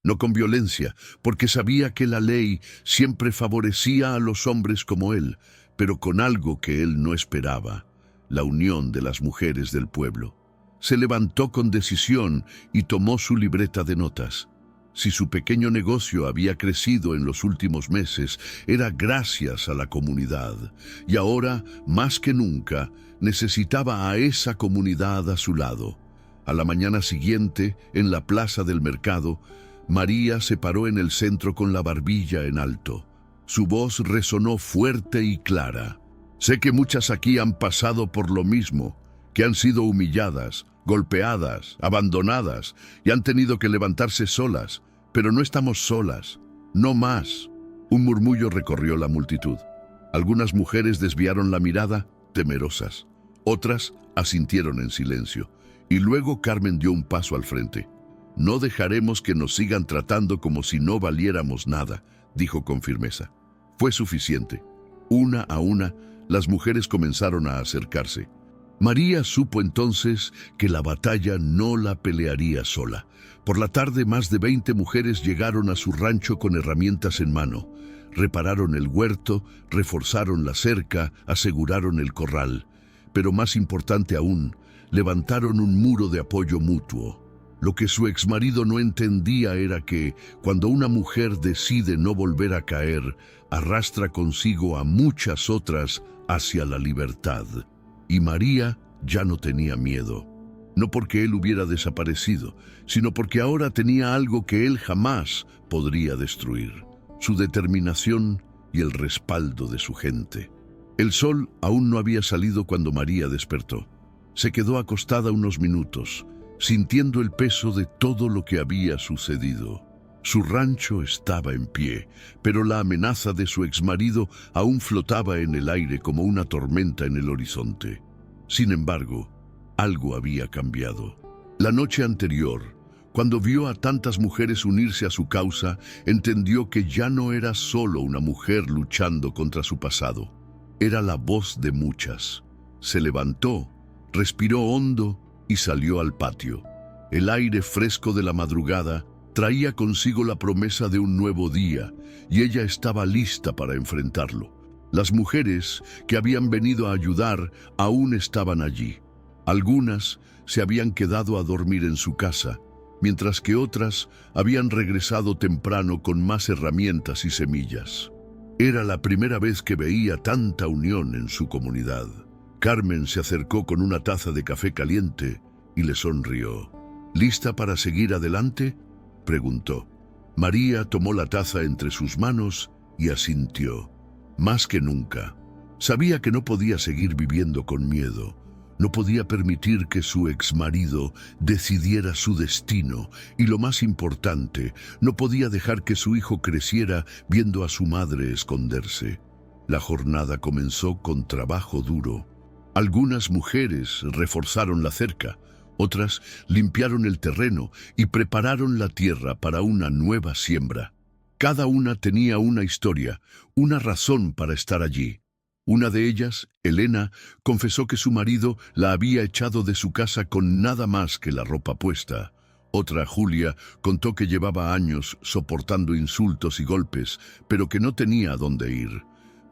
No con violencia, porque sabía que la ley siempre favorecía a los hombres como él, pero con algo que él no esperaba: la unión de las mujeres del pueblo. Se levantó con decisión y tomó su libreta de notas. Si su pequeño negocio había crecido en los últimos meses, era gracias a la comunidad. Y ahora, más que nunca, necesitaba a esa comunidad a su lado. A la mañana siguiente, en la plaza del mercado, María se paró en el centro con la barbilla en alto. Su voz resonó fuerte y clara. Sé que muchas aquí han pasado por lo mismo, que han sido humilladas, golpeadas, abandonadas y han tenido que levantarse solas, pero no estamos solas, no más. Un murmullo recorrió la multitud. Algunas mujeres desviaron la mirada, temerosas. Otras asintieron en silencio. Y luego Carmen dio un paso al frente. No dejaremos que nos sigan tratando como si no valiéramos nada, dijo con firmeza. Fue suficiente. Una a una, las mujeres comenzaron a acercarse. María supo entonces que la batalla no la pelearía sola. Por la tarde, más de 20 mujeres llegaron a su rancho con herramientas en mano. repararon el huerto, reforzaron la cerca, aseguraron el corral. Pero más importante aún, levantaron un muro de apoyo mutuo. Lo que su exmarido no entendía era que, cuando una mujer decide no volver a caer, arrastra consigo a muchas otras hacia la libertad. Y María ya no tenía miedo. No porque él hubiera desaparecido, sino porque ahora tenía algo que él jamás podría destruir: su determinación y el respaldo de su gente. El sol aún no había salido cuando María despertó. Se quedó acostada unos minutos, sintiendo el peso de todo lo que había sucedido. Su rancho estaba en pie, pero la amenaza de su exmarido aún flotaba en el aire como una tormenta en el horizonte. Sin embargo, algo había cambiado. La noche anterior, cuando vio a tantas mujeres unirse a su causa, entendió que ya no era solo una mujer luchando contra su pasado. Era la voz de muchas. Se levantó, respiró hondo y salió al patio. El aire fresco de la madrugada traía consigo la promesa de un nuevo día, y ella estaba lista para enfrentarlo. Las mujeres que habían venido a ayudar aún estaban allí. Algunas se habían quedado a dormir en su casa, mientras que otras habían regresado temprano con más herramientas y semillas. Era la primera vez que veía tanta unión en su comunidad. Carmen se acercó con una taza de café caliente y le sonrió. ¿Lista para seguir adelante?, preguntó. María tomó la taza entre sus manos y asintió. Más que nunca. Sabía que no podía seguir viviendo con miedo. No podía permitir que su exmarido decidiera su destino y, lo más importante, no podía dejar que su hijo creciera viendo a su madre esconderse. La jornada comenzó con trabajo duro. Algunas mujeres reforzaron la cerca, otras limpiaron el terreno y prepararon la tierra para una nueva siembra. Cada una tenía una historia, una razón para estar allí. Una de ellas, Elena, confesó que su marido la había echado de su casa con nada más que la ropa puesta. Otra, Julia, contó que llevaba años soportando insultos y golpes, pero que no tenía a dónde ir.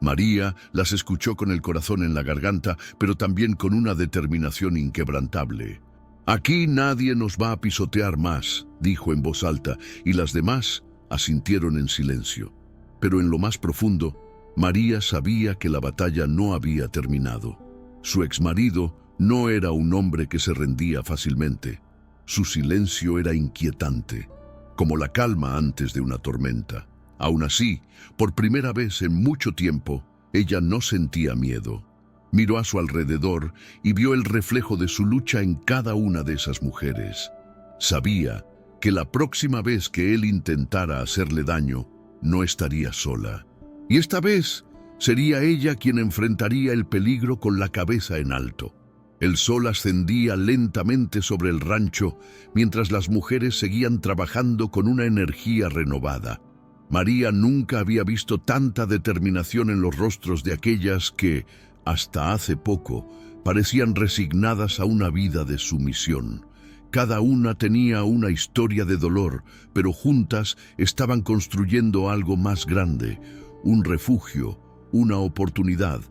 María las escuchó con el corazón en la garganta, pero también con una determinación inquebrantable. «Aquí nadie nos va a pisotear más», dijo en voz alta, y las demás asintieron en silencio. Pero en lo más profundo, María sabía que la batalla no había terminado. Su exmarido no era un hombre que se rendía fácilmente. Su silencio era inquietante, como la calma antes de una tormenta. Aún así, por primera vez en mucho tiempo, ella no sentía miedo. Miró a su alrededor y vio el reflejo de su lucha en cada una de esas mujeres. Sabía que la próxima vez que él intentara hacerle daño, no estaría sola. Y esta vez sería ella quien enfrentaría el peligro con la cabeza en alto. El sol ascendía lentamente sobre el rancho, mientras las mujeres seguían trabajando con una energía renovada. María nunca había visto tanta determinación en los rostros de aquellas que, hasta hace poco, parecían resignadas a una vida de sumisión. Cada una tenía una historia de dolor, pero juntas estaban construyendo algo más grande: un refugio, una oportunidad,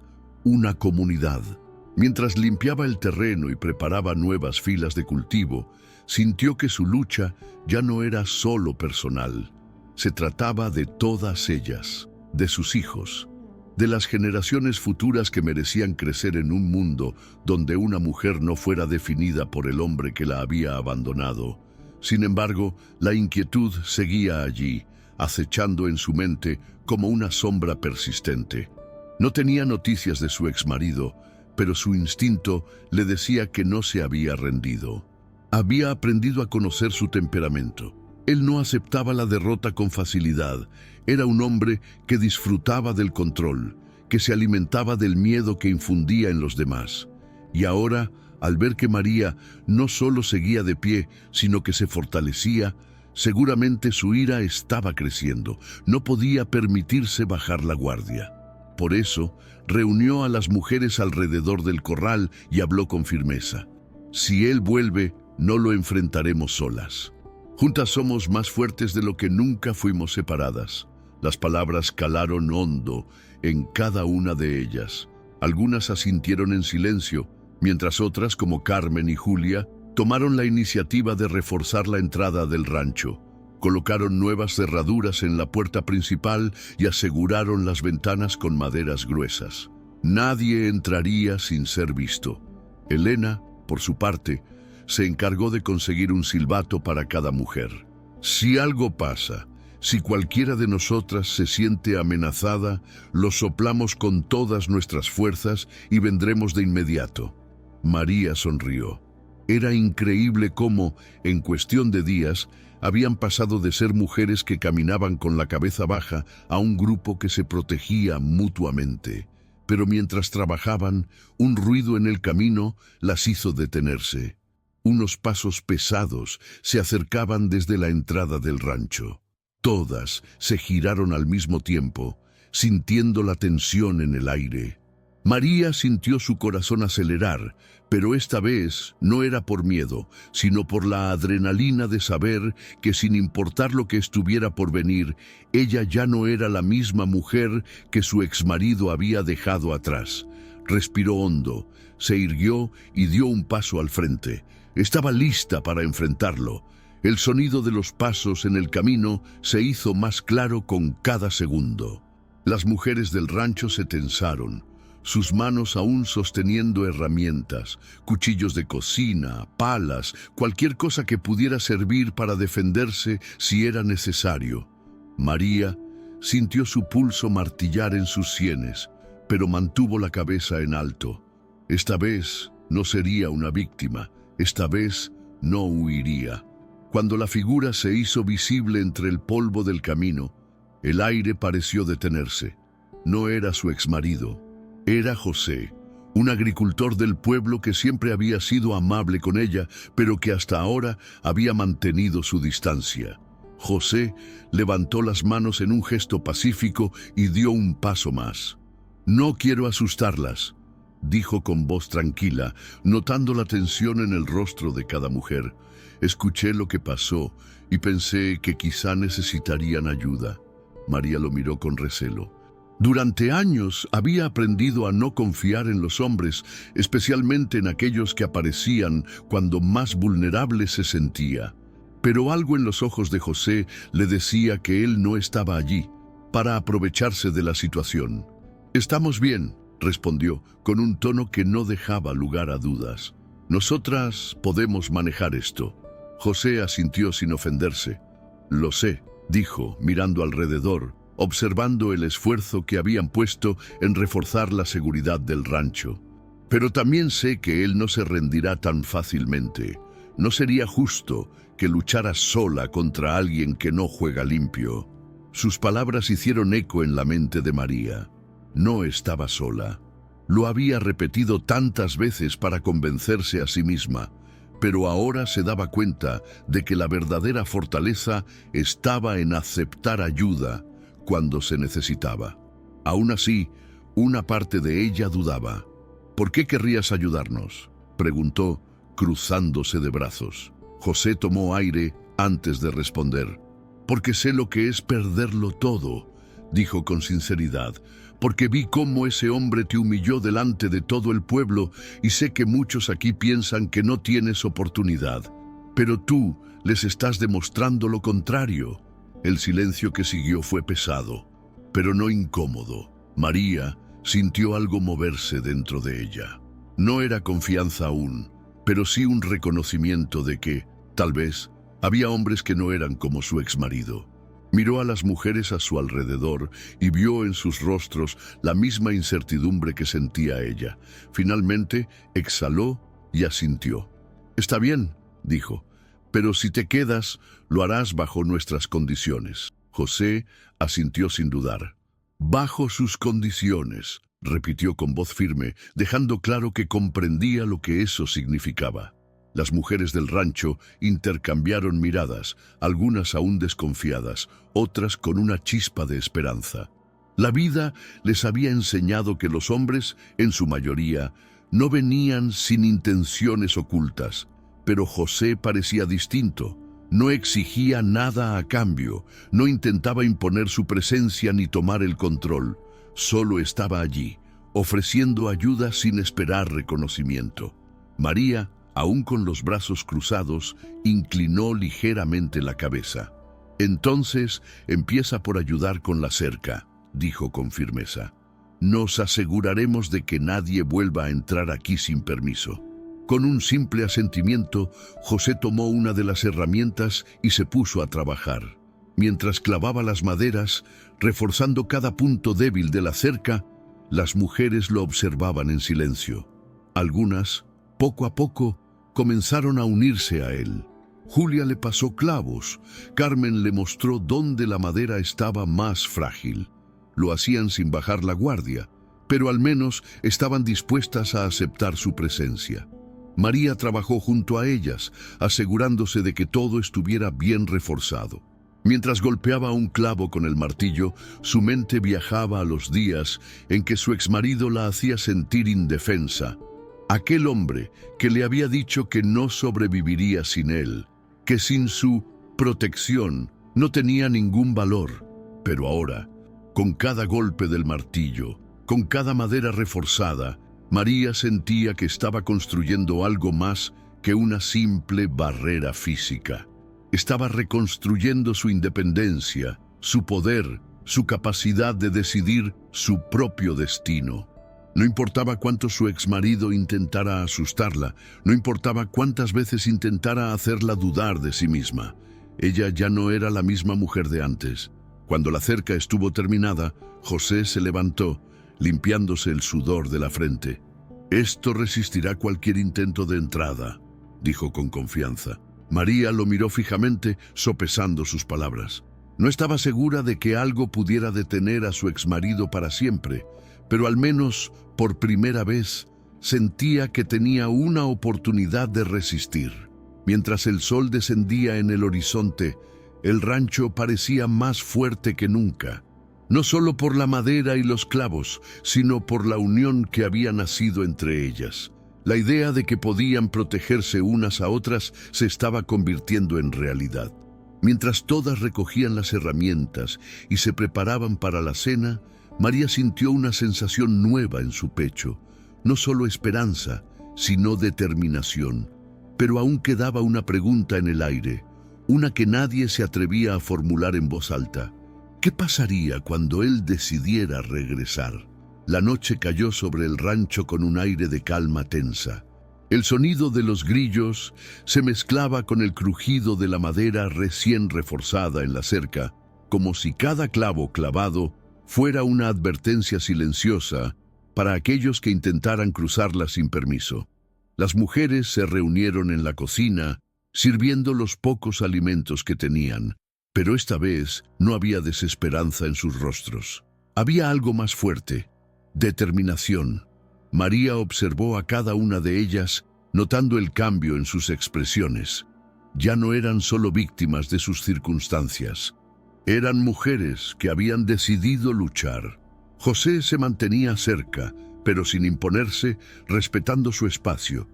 una comunidad. Mientras limpiaba el terreno y preparaba nuevas filas de cultivo, sintió que su lucha ya no era solo personal. Se trataba de todas ellas, de sus hijos, de las generaciones futuras que merecían crecer en un mundo donde una mujer no fuera definida por el hombre que la había abandonado. Sin embargo, la inquietud seguía allí, acechando en su mente como una sombra persistente. No tenía noticias de su exmarido, pero su instinto le decía que no se había rendido. Había aprendido a conocer su temperamento. Él no aceptaba la derrota con facilidad. Era un hombre que disfrutaba del control, que se alimentaba del miedo que infundía en los demás. Y ahora, al ver que María no solo seguía de pie, sino que se fortalecía, seguramente su ira estaba creciendo. No podía permitirse bajar la guardia. Por eso, reunió a las mujeres alrededor del corral y habló con firmeza. Si él vuelve, no lo enfrentaremos solas. Juntas somos más fuertes de lo que nunca fuimos separadas. Las palabras calaron hondo en cada una de ellas. Algunas asintieron en silencio, mientras otras, como Carmen y Julia, tomaron la iniciativa de reforzar la entrada del rancho. Colocaron nuevas cerraduras en la puerta principal y aseguraron las ventanas con maderas gruesas. Nadie entraría sin ser visto. Elena, por su parte, se encargó de conseguir un silbato para cada mujer. Si algo pasa, si cualquiera de nosotras se siente amenazada, lo soplamos con todas nuestras fuerzas y vendremos de inmediato. María sonrió. Era increíble cómo, en cuestión de días, habían pasado de ser mujeres que caminaban con la cabeza baja a un grupo que se protegía mutuamente. Pero mientras trabajaban, un ruido en el camino las hizo detenerse. Unos pasos pesados se acercaban desde la entrada del rancho. Todas se giraron al mismo tiempo, sintiendo la tensión en el aire. María sintió su corazón acelerar, pero esta vez no era por miedo, sino por la adrenalina de saber que sin importar lo que estuviera por venir, ella ya no era la misma mujer que su exmarido había dejado atrás. Respiró hondo, se irguió y dio un paso al frente. Estaba lista para enfrentarlo. El sonido de los pasos en el camino se hizo más claro con cada segundo. Las mujeres del rancho se tensaron, sus manos aún sosteniendo herramientas, cuchillos de cocina, palas, cualquier cosa que pudiera servir para defenderse si era necesario. María sintió su pulso martillar en sus sienes, pero mantuvo la cabeza en alto. Esta vez no sería una víctima, esta vez no huiría. Cuando la figura se hizo visible entre el polvo del camino, el aire pareció detenerse. No era su exmarido. Era José, un agricultor del pueblo que siempre había sido amable con ella, pero que hasta ahora había mantenido su distancia. José levantó las manos en un gesto pacífico y dio un paso más. «No quiero asustarlas», dijo con voz tranquila, notando la tensión en el rostro de cada mujer. «Escuché lo que pasó y pensé que quizá necesitarían ayuda». María lo miró con recelo. Durante años había aprendido a no confiar en los hombres, especialmente en aquellos que aparecían cuando más vulnerable se sentía. Pero algo en los ojos de José le decía que él no estaba allí para aprovecharse de la situación. «Estamos bien», respondió, con un tono que no dejaba lugar a dudas. «Nosotras podemos manejar esto». José asintió sin ofenderse. «Lo sé», dijo, mirando alrededor, observando el esfuerzo que habían puesto en reforzar la seguridad del rancho. «Pero también sé que él no se rendirá tan fácilmente. No sería justo que luchara sola contra alguien que no juega limpio». Sus palabras hicieron eco en la mente de María. No estaba sola. Lo había repetido tantas veces para convencerse a sí misma, pero ahora se daba cuenta de que la verdadera fortaleza estaba en aceptar ayuda cuando se necesitaba. Aún así, una parte de ella dudaba. «¿Por qué querrías ayudarnos?», preguntó, cruzándose de brazos. José tomó aire antes de responder. «Porque sé lo que es perderlo todo», dijo con sinceridad. «Porque vi cómo ese hombre te humilló delante de todo el pueblo y sé que muchos aquí piensan que no tienes oportunidad. Pero tú les estás demostrando lo contrario». El silencio que siguió fue pesado, pero no incómodo. María sintió algo moverse dentro de ella. No era confianza aún, pero sí un reconocimiento de que, tal vez, había hombres que no eran como su exmarido. Miró a las mujeres a su alrededor y vio en sus rostros la misma incertidumbre que sentía ella. Finalmente, exhaló y asintió. «Está bien», dijo, «pero si te quedas, lo harás bajo nuestras condiciones». José asintió sin dudar. «Bajo sus condiciones», repitió con voz firme, dejando claro que comprendía lo que eso significaba. Las mujeres del rancho intercambiaron miradas, algunas aún desconfiadas, otras con una chispa de esperanza. La vida les había enseñado que los hombres, en su mayoría, no venían sin intenciones ocultas, pero José parecía distinto. No exigía nada a cambio, no intentaba imponer su presencia ni tomar el control. Solo estaba allí, ofreciendo ayuda sin esperar reconocimiento. María, aún con los brazos cruzados, inclinó ligeramente la cabeza. «Entonces empieza por ayudar con la cerca», dijo con firmeza. «Nos aseguraremos de que nadie vuelva a entrar aquí sin permiso». Con un simple asentimiento, José tomó una de las herramientas y se puso a trabajar. Mientras clavaba las maderas, reforzando cada punto débil de la cerca, las mujeres lo observaban en silencio. Algunas, poco a poco, comenzaron a unirse a él. Julia le pasó clavos, Carmen le mostró dónde la madera estaba más frágil. Lo hacían sin bajar la guardia, pero al menos estaban dispuestas a aceptar su presencia. María trabajó junto a ellas, asegurándose de que todo estuviera bien reforzado. Mientras golpeaba un clavo con el martillo, su mente viajaba a los días en que su exmarido la hacía sentir indefensa. Aquel hombre que le había dicho que no sobreviviría sin él, que sin su protección no tenía ningún valor. Pero ahora, con cada golpe del martillo, con cada madera reforzada, María sentía que estaba construyendo algo más que una simple barrera física. Estaba reconstruyendo su independencia, su poder, su capacidad de decidir su propio destino. No importaba cuánto su exmarido intentara asustarla, no importaba cuántas veces intentara hacerla dudar de sí misma. Ella ya no era la misma mujer de antes. Cuando la cerca estuvo terminada, José se levantó, limpiándose el sudor de la frente. «Esto resistirá cualquier intento de entrada», dijo con confianza. María lo miró fijamente, sopesando sus palabras. No estaba segura de que algo pudiera detener a su exmarido para siempre, pero al menos, por primera vez, sentía que tenía una oportunidad de resistir. Mientras el sol descendía en el horizonte, el rancho parecía más fuerte que nunca. No solo por la madera y los clavos, sino por la unión que había nacido entre ellas. La idea de que podían protegerse unas a otras se estaba convirtiendo en realidad. Mientras todas recogían las herramientas y se preparaban para la cena, María sintió una sensación nueva en su pecho. No solo esperanza, sino determinación. Pero aún quedaba una pregunta en el aire, una que nadie se atrevía a formular en voz alta. ¿Qué pasaría cuando él decidiera regresar? La noche cayó sobre el rancho con un aire de calma tensa. El sonido de los grillos se mezclaba con el crujido de la madera recién reforzada en la cerca, como si cada clavo clavado fuera una advertencia silenciosa para aquellos que intentaran cruzarla sin permiso. Las mujeres se reunieron en la cocina, sirviendo los pocos alimentos que tenían. Pero esta vez no había desesperanza en sus rostros. Había algo más fuerte, determinación. María observó a cada una de ellas, notando el cambio en sus expresiones. Ya no eran solo víctimas de sus circunstancias. Eran mujeres que habían decidido luchar. José se mantenía cerca, pero sin imponerse, respetando su espacio.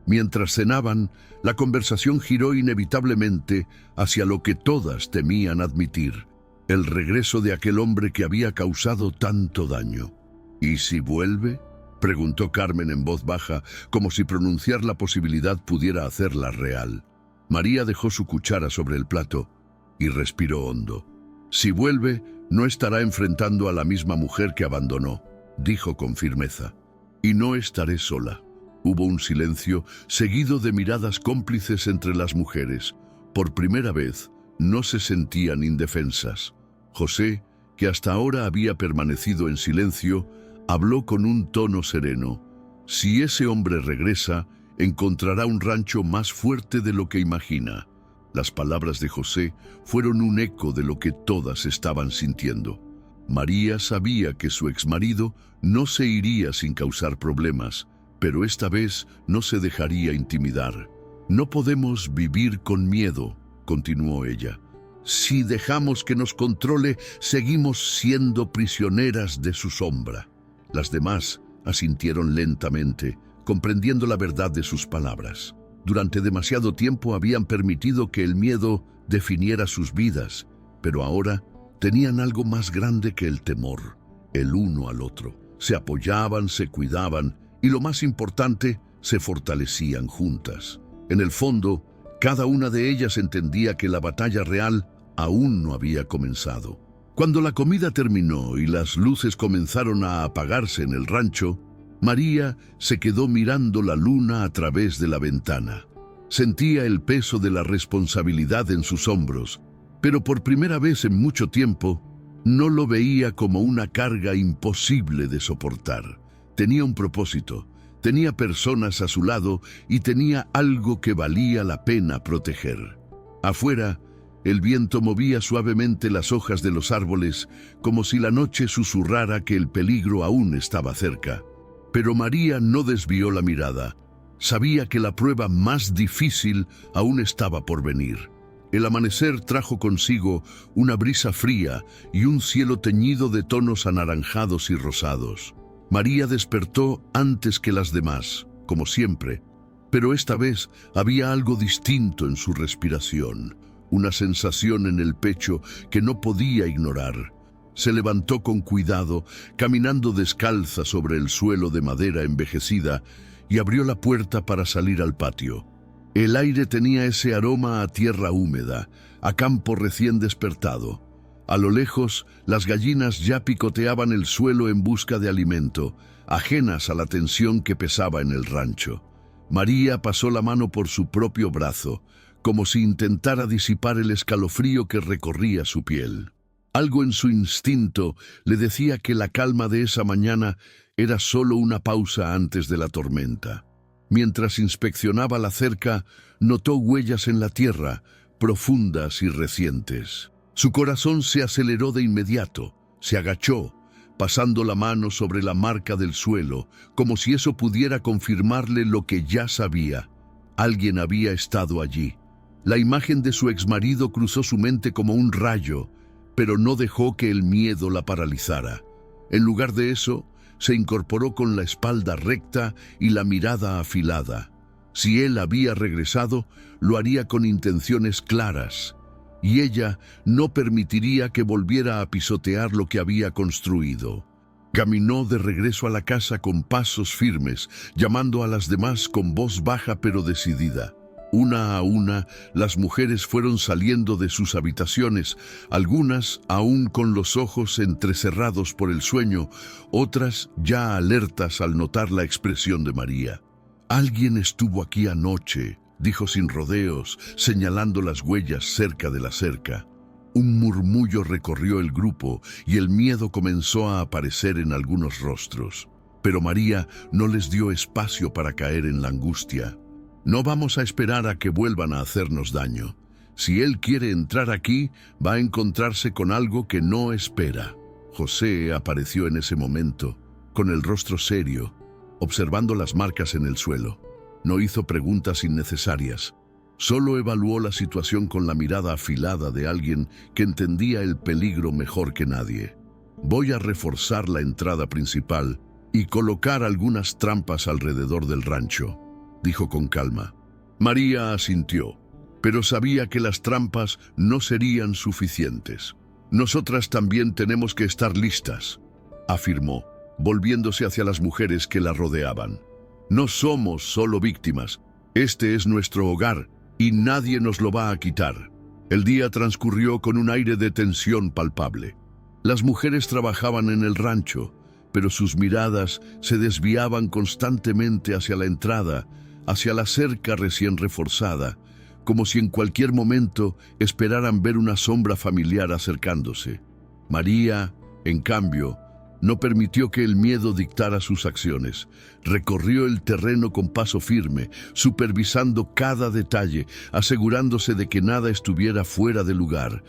Mientras cenaban, la conversación giró inevitablemente hacia lo que todas temían admitir, el regreso de aquel hombre que había causado tanto daño. «¿Y si vuelve?», preguntó Carmen en voz baja, como si pronunciar la posibilidad pudiera hacerla real. María dejó su cuchara sobre el plato y respiró hondo. «Si vuelve, no estará enfrentando a la misma mujer que abandonó», dijo con firmeza. «Y no estaré sola». Hubo un silencio, seguido de miradas cómplices entre las mujeres. Por primera vez, no se sentían indefensas. José, que hasta ahora había permanecido en silencio, habló con un tono sereno. «Si ese hombre regresa, encontrará un rancho más fuerte de lo que imagina». Las palabras de José fueron un eco de lo que todas estaban sintiendo. María sabía que su exmarido no se iría sin causar problemas, pero esta vez no se dejaría intimidar. «No podemos vivir con miedo», continuó ella. «Si dejamos que nos controle, seguimos siendo prisioneras de su sombra». Las demás asintieron lentamente, comprendiendo la verdad de sus palabras. Durante demasiado tiempo habían permitido que el miedo definiera sus vidas, pero ahora tenían algo más grande que el temor, el uno al otro. Se apoyaban, se cuidaban y lo más importante, se fortalecían juntas. En el fondo, cada una de ellas entendía que la batalla real aún no había comenzado. Cuando la comida terminó y las luces comenzaron a apagarse en el rancho, María se quedó mirando la luna a través de la ventana. Sentía el peso de la responsabilidad en sus hombros, pero por primera vez en mucho tiempo, no lo veía como una carga imposible de soportar. Tenía un propósito, tenía personas a su lado y tenía algo que valía la pena proteger. Afuera, el viento movía suavemente las hojas de los árboles, como si la noche susurrara que el peligro aún estaba cerca. Pero María no desvió la mirada. Sabía que la prueba más difícil aún estaba por venir. El amanecer trajo consigo una brisa fría y un cielo teñido de tonos anaranjados y rosados. María despertó antes que las demás, como siempre, pero esta vez había algo distinto en su respiración, una sensación en el pecho que no podía ignorar. Se levantó con cuidado, caminando descalza sobre el suelo de madera envejecida, y abrió la puerta para salir al patio. El aire tenía ese aroma a tierra húmeda, a campo recién despertado. A lo lejos, las gallinas ya picoteaban el suelo en busca de alimento, ajenas a la tensión que pesaba en el rancho. María pasó la mano por su propio brazo, como si intentara disipar el escalofrío que recorría su piel. Algo en su instinto le decía que la calma de esa mañana era solo una pausa antes de la tormenta. Mientras inspeccionaba la cerca, notó huellas en la tierra, profundas y recientes. Su corazón se aceleró de inmediato, se agachó, pasando la mano sobre la marca del suelo, como si eso pudiera confirmarle lo que ya sabía. Alguien había estado allí. La imagen de su exmarido cruzó su mente como un rayo, pero no dejó que el miedo la paralizara. En lugar de eso, se incorporó con la espalda recta y la mirada afilada. Si él había regresado, lo haría con intenciones claras, y ella no permitiría que volviera a pisotear lo que había construido. Caminó de regreso a la casa con pasos firmes, llamando a las demás con voz baja pero decidida. Una a una, las mujeres fueron saliendo de sus habitaciones, algunas aún con los ojos entrecerrados por el sueño, otras ya alertas al notar la expresión de María. «Alguien estuvo aquí anoche», dijo sin rodeos, señalando las huellas cerca de la cerca. Un murmullo recorrió el grupo y el miedo comenzó a aparecer en algunos rostros. Pero María no les dio espacio para caer en la angustia. «No vamos a esperar a que vuelvan a hacernos daño. Si él quiere entrar aquí, va a encontrarse con algo que no espera». José apareció en ese momento, con el rostro serio, observando las marcas en el suelo. No hizo preguntas innecesarias. Solo evaluó la situación con la mirada afilada de alguien que entendía el peligro mejor que nadie. «Voy a reforzar la entrada principal y colocar algunas trampas alrededor del rancho», dijo con calma. María asintió, pero sabía que las trampas no serían suficientes. «Nosotras también tenemos que estar listas», afirmó, volviéndose hacia las mujeres que la rodeaban. «No somos solo víctimas. Este es nuestro hogar y nadie nos lo va a quitar». El día transcurrió con un aire de tensión palpable. Las mujeres trabajaban en el rancho, pero sus miradas se desviaban constantemente hacia la entrada, hacia la cerca recién reforzada, como si en cualquier momento esperaran ver una sombra familiar acercándose. María, en cambio, no permitió que el miedo dictara sus acciones. Recorrió el terreno con paso firme, supervisando cada detalle, asegurándose de que nada estuviera fuera de lugar.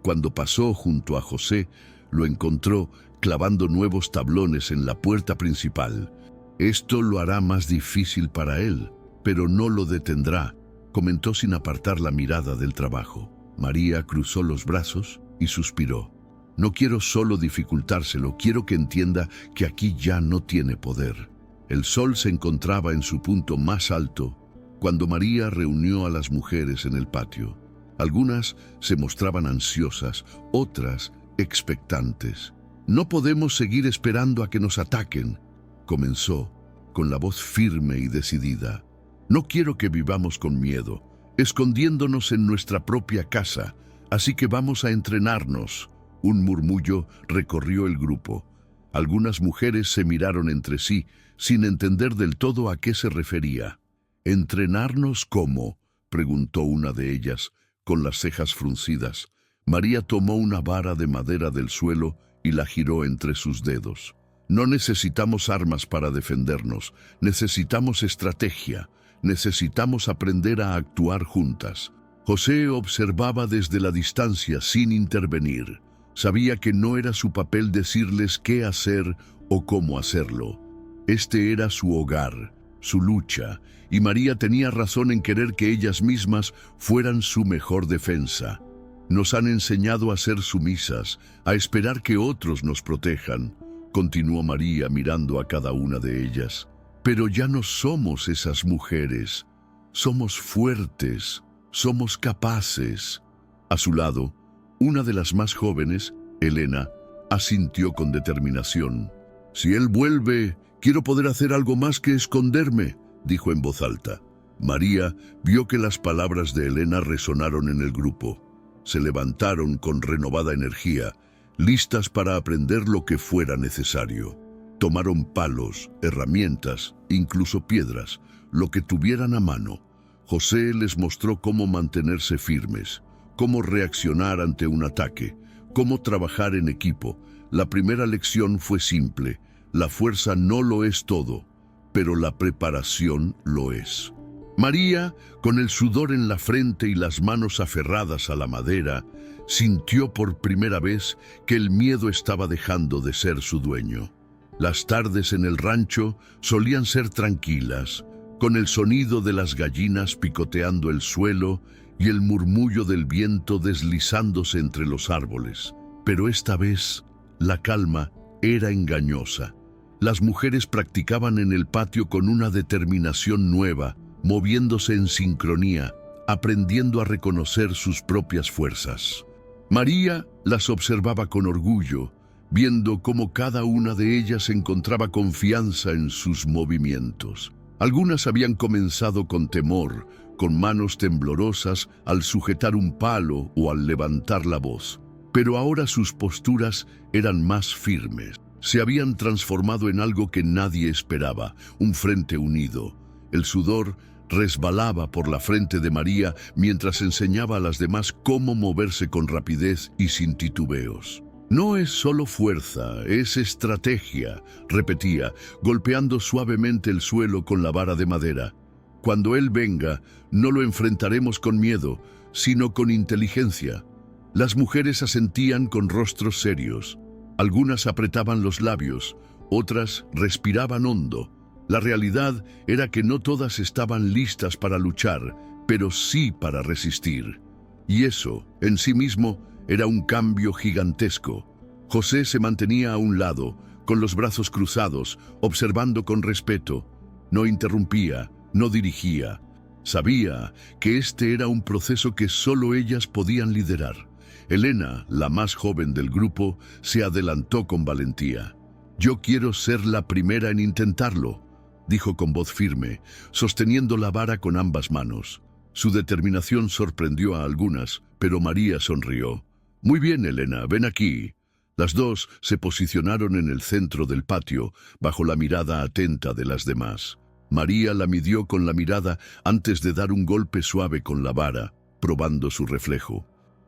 Cuando pasó junto a José, lo encontró clavando nuevos tablones en la puerta principal. «Esto lo hará más difícil para él, pero no lo detendrá», comentó sin apartar la mirada del trabajo. María cruzó los brazos y suspiró. «No quiero solo dificultárselo, quiero que entienda que aquí ya no tiene poder». El sol se encontraba en su punto más alto cuando María reunió a las mujeres en el patio. Algunas se mostraban ansiosas, otras expectantes. «No podemos seguir esperando a que nos ataquen», comenzó, con la voz firme y decidida. «No quiero que vivamos con miedo, escondiéndonos en nuestra propia casa, así que vamos a entrenarnos». Un murmullo recorrió el grupo. Algunas mujeres se miraron entre sí, sin entender del todo a qué se refería. «¿Entrenarnos cómo?», preguntó una de ellas, con las cejas fruncidas. María tomó una vara de madera del suelo y la giró entre sus dedos. «No necesitamos armas para defendernos, necesitamos estrategia, necesitamos aprender a actuar juntas». José observaba desde la distancia sin intervenir. Sabía que no era su papel decirles qué hacer o cómo hacerlo. Este era su hogar, su lucha, y María tenía razón en querer que ellas mismas fueran su mejor defensa. «Nos han enseñado a ser sumisas, a esperar que otros nos protejan», continuó María mirando a cada una de ellas. «Pero ya no somos esas mujeres. Somos fuertes, somos capaces». A su lado, una de las más jóvenes, Elena, asintió con determinación. «Si él vuelve, quiero poder hacer algo más que esconderme», dijo en voz alta. María vio que las palabras de Elena resonaron en el grupo. Se levantaron con renovada energía, listas para aprender lo que fuera necesario. Tomaron palos, herramientas, incluso piedras, lo que tuvieran a mano. José les mostró cómo mantenerse firmes, cómo reaccionar ante un ataque, cómo trabajar en equipo. La primera lección fue simple: la fuerza no lo es todo, pero la preparación lo es. María, con el sudor en la frente y las manos aferradas a la madera, sintió por primera vez que el miedo estaba dejando de ser su dueño. Las tardes en el rancho solían ser tranquilas, con el sonido de las gallinas picoteando el suelo y el murmullo del viento deslizándose entre los árboles. Pero esta vez, la calma era engañosa. Las mujeres practicaban en el patio con una determinación nueva, moviéndose en sincronía, aprendiendo a reconocer sus propias fuerzas. María las observaba con orgullo, viendo cómo cada una de ellas encontraba confianza en sus movimientos. Algunas habían comenzado con temor, con manos temblorosas al sujetar un palo o al levantar la voz. Pero ahora sus posturas eran más firmes. Se habían transformado en algo que nadie esperaba, un frente unido. El sudor resbalaba por la frente de María mientras enseñaba a las demás cómo moverse con rapidez y sin titubeos. «No es solo fuerza, es estrategia», repetía, golpeando suavemente el suelo con la vara de madera. «Cuando él venga, no lo enfrentaremos con miedo, sino con inteligencia». Las mujeres asentían con rostros serios. Algunas apretaban los labios, otras respiraban hondo. La realidad era que no todas estaban listas para luchar, pero sí para resistir. Y eso, en sí mismo, era un cambio gigantesco. José se mantenía a un lado, con los brazos cruzados, observando con respeto. No interrumpía, no dirigía. Sabía que este era un proceso que solo ellas podían liderar. Elena, la más joven del grupo, se adelantó con valentía. «Yo quiero ser la primera en intentarlo», dijo con voz firme, sosteniendo la vara con ambas manos. Su determinación sorprendió a algunas, pero María sonrió. «Muy bien, Elena, ven aquí». Las dos se posicionaron en el centro del patio, bajo la mirada atenta de las demás. María la midió con la mirada antes de dar un golpe suave con la vara, probando su reflejo.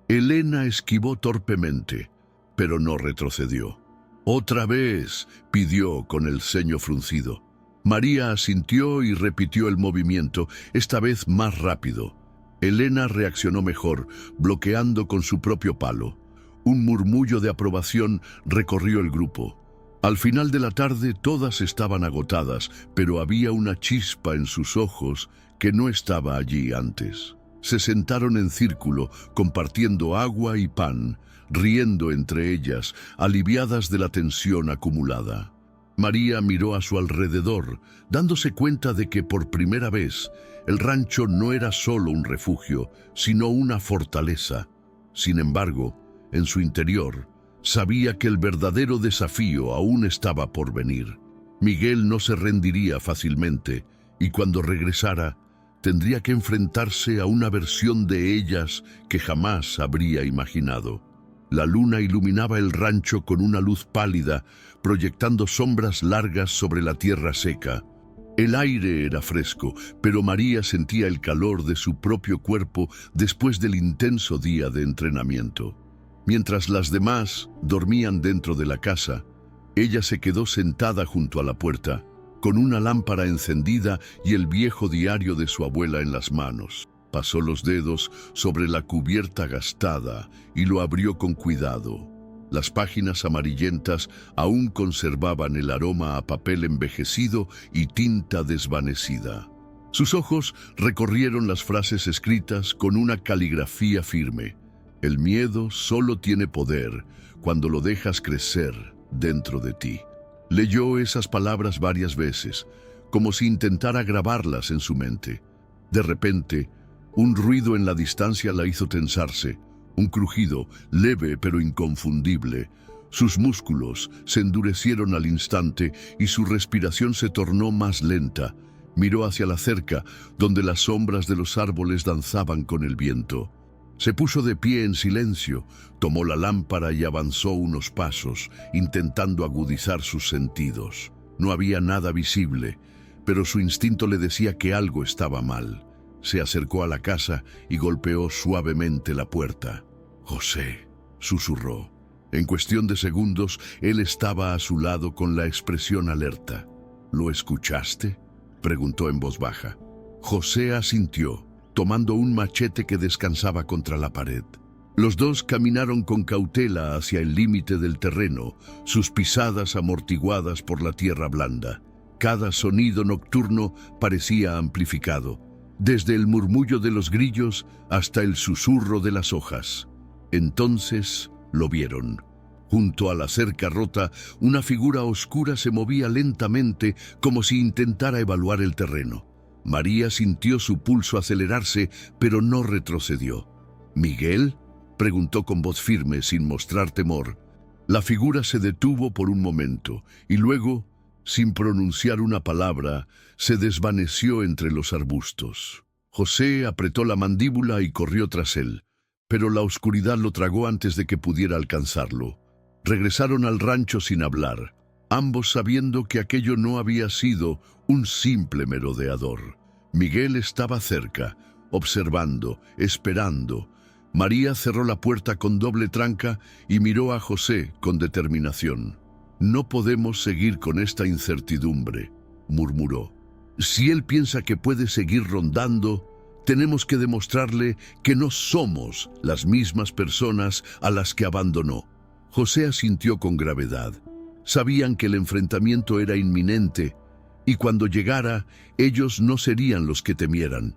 Elena esquivó torpemente, pero no retrocedió. «Otra vez», pidió con el ceño fruncido. María asintió y repitió el movimiento, esta vez más rápido. Elena reaccionó mejor, bloqueando con su propio palo. Un murmullo de aprobación recorrió el grupo. Al final de la tarde todas estaban agotadas, pero había una chispa en sus ojos que no estaba allí antes. Se sentaron en círculo, compartiendo agua y pan, riendo entre ellas, aliviadas de la tensión acumulada. María miró a su alrededor, dándose cuenta de que por primera vez el rancho no era solo un refugio, sino una fortaleza. Sin embargo, en su interior, sabía que el verdadero desafío aún estaba por venir. Miguel no se rendiría fácilmente, y cuando regresara, tendría que enfrentarse a una versión de ellas que jamás habría imaginado. La luna iluminaba el rancho con una luz pálida, proyectando sombras largas sobre la tierra seca. El aire era fresco, pero María sentía el calor de su propio cuerpo después del intenso día de entrenamiento. Mientras las demás dormían dentro de la casa, ella se quedó sentada junto a la puerta, con una lámpara encendida y el viejo diario de su abuela en las manos. Pasó los dedos sobre la cubierta gastada y lo abrió con cuidado. Las páginas amarillentas aún conservaban el aroma a papel envejecido y tinta desvanecida. Sus ojos recorrieron las frases escritas con una caligrafía firme. El miedo solo tiene poder cuando lo dejas crecer dentro de ti. Leyó esas palabras varias veces, como si intentara grabarlas en su mente. De repente, un ruido en la distancia la hizo tensarse, un crujido leve pero inconfundible. Sus músculos se endurecieron al instante y su respiración se tornó más lenta. Miró hacia la cerca, donde las sombras de los árboles danzaban con el viento. Se puso de pie en silencio, tomó la lámpara y avanzó unos pasos, intentando agudizar sus sentidos. No había nada visible, pero su instinto le decía que algo estaba mal. Se acercó a la casa y golpeó suavemente la puerta. «José», susurró. En cuestión de segundos, él estaba a su lado con la expresión alerta. «¿Lo escuchaste?», preguntó en voz baja. José asintió, tomando un machete que descansaba contra la pared. Los dos caminaron con cautela hacia el límite del terreno, sus pisadas amortiguadas por la tierra blanda. Cada sonido nocturno parecía amplificado, desde el murmullo de los grillos hasta el susurro de las hojas. Entonces lo vieron. Junto a la cerca rota, una figura oscura se movía lentamente como si intentara evaluar el terreno. María sintió su pulso acelerarse, pero no retrocedió. «¿Miguel?», preguntó con voz firme, sin mostrar temor. La figura se detuvo por un momento, y luego, sin pronunciar una palabra, se desvaneció entre los arbustos. José apretó la mandíbula y corrió tras él, pero la oscuridad lo tragó antes de que pudiera alcanzarlo. Regresaron al rancho sin hablar, ambos sabiendo que aquello no había sido un simple merodeador. Miguel estaba cerca, observando, esperando. María cerró la puerta con doble tranca y miró a José con determinación. «No podemos seguir con esta incertidumbre», murmuró. «Si él piensa que puede seguir rondando, tenemos que demostrarle que no somos las mismas personas a las que abandonó». José asintió con gravedad. Sabían que el enfrentamiento era inminente, y cuando llegara, ellos no serían los que temieran.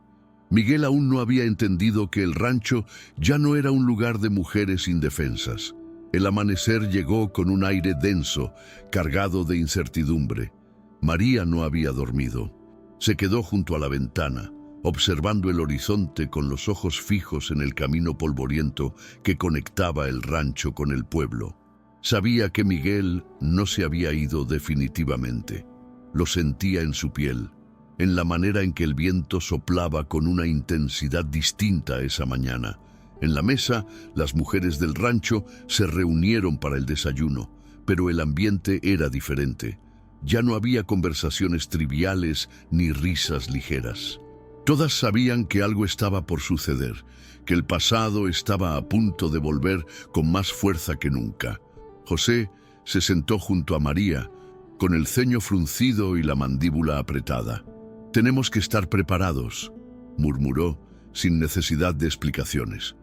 Miguel aún no había entendido que el rancho ya no era un lugar de mujeres indefensas. El amanecer llegó con un aire denso, cargado de incertidumbre. María no había dormido. Se quedó junto a la ventana, observando el horizonte con los ojos fijos en el camino polvoriento que conectaba el rancho con el pueblo. Sabía que Miguel no se había ido definitivamente. Lo sentía en su piel, en la manera en que el viento soplaba con una intensidad distinta esa mañana. En la mesa, las mujeres del rancho se reunieron para el desayuno, pero el ambiente era diferente. Ya no había conversaciones triviales ni risas ligeras. Todas sabían que algo estaba por suceder, que el pasado estaba a punto de volver con más fuerza que nunca. José se sentó junto a María, con el ceño fruncido y la mandíbula apretada. «Tenemos que estar preparados», murmuró, sin necesidad de explicaciones.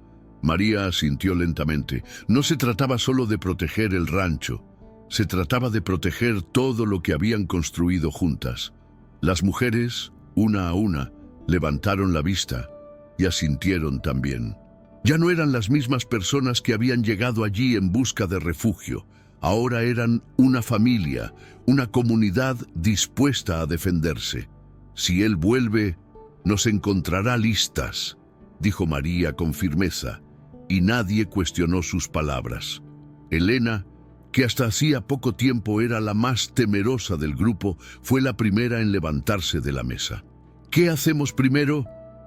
María asintió lentamente. No se trataba solo de proteger el rancho, se trataba de proteger todo lo que habían construido juntas. Las mujeres, una a una, levantaron la vista y asintieron también. Ya no eran las mismas personas que habían llegado allí en busca de refugio. Ahora eran una familia, una comunidad dispuesta a defenderse. Si él vuelve, nos encontrará listas, dijo María con firmeza, y nadie cuestionó sus palabras. Elena, que hasta hacía poco tiempo era la más temerosa del grupo, fue la primera en levantarse de la mesa. «¿Qué hacemos primero?»,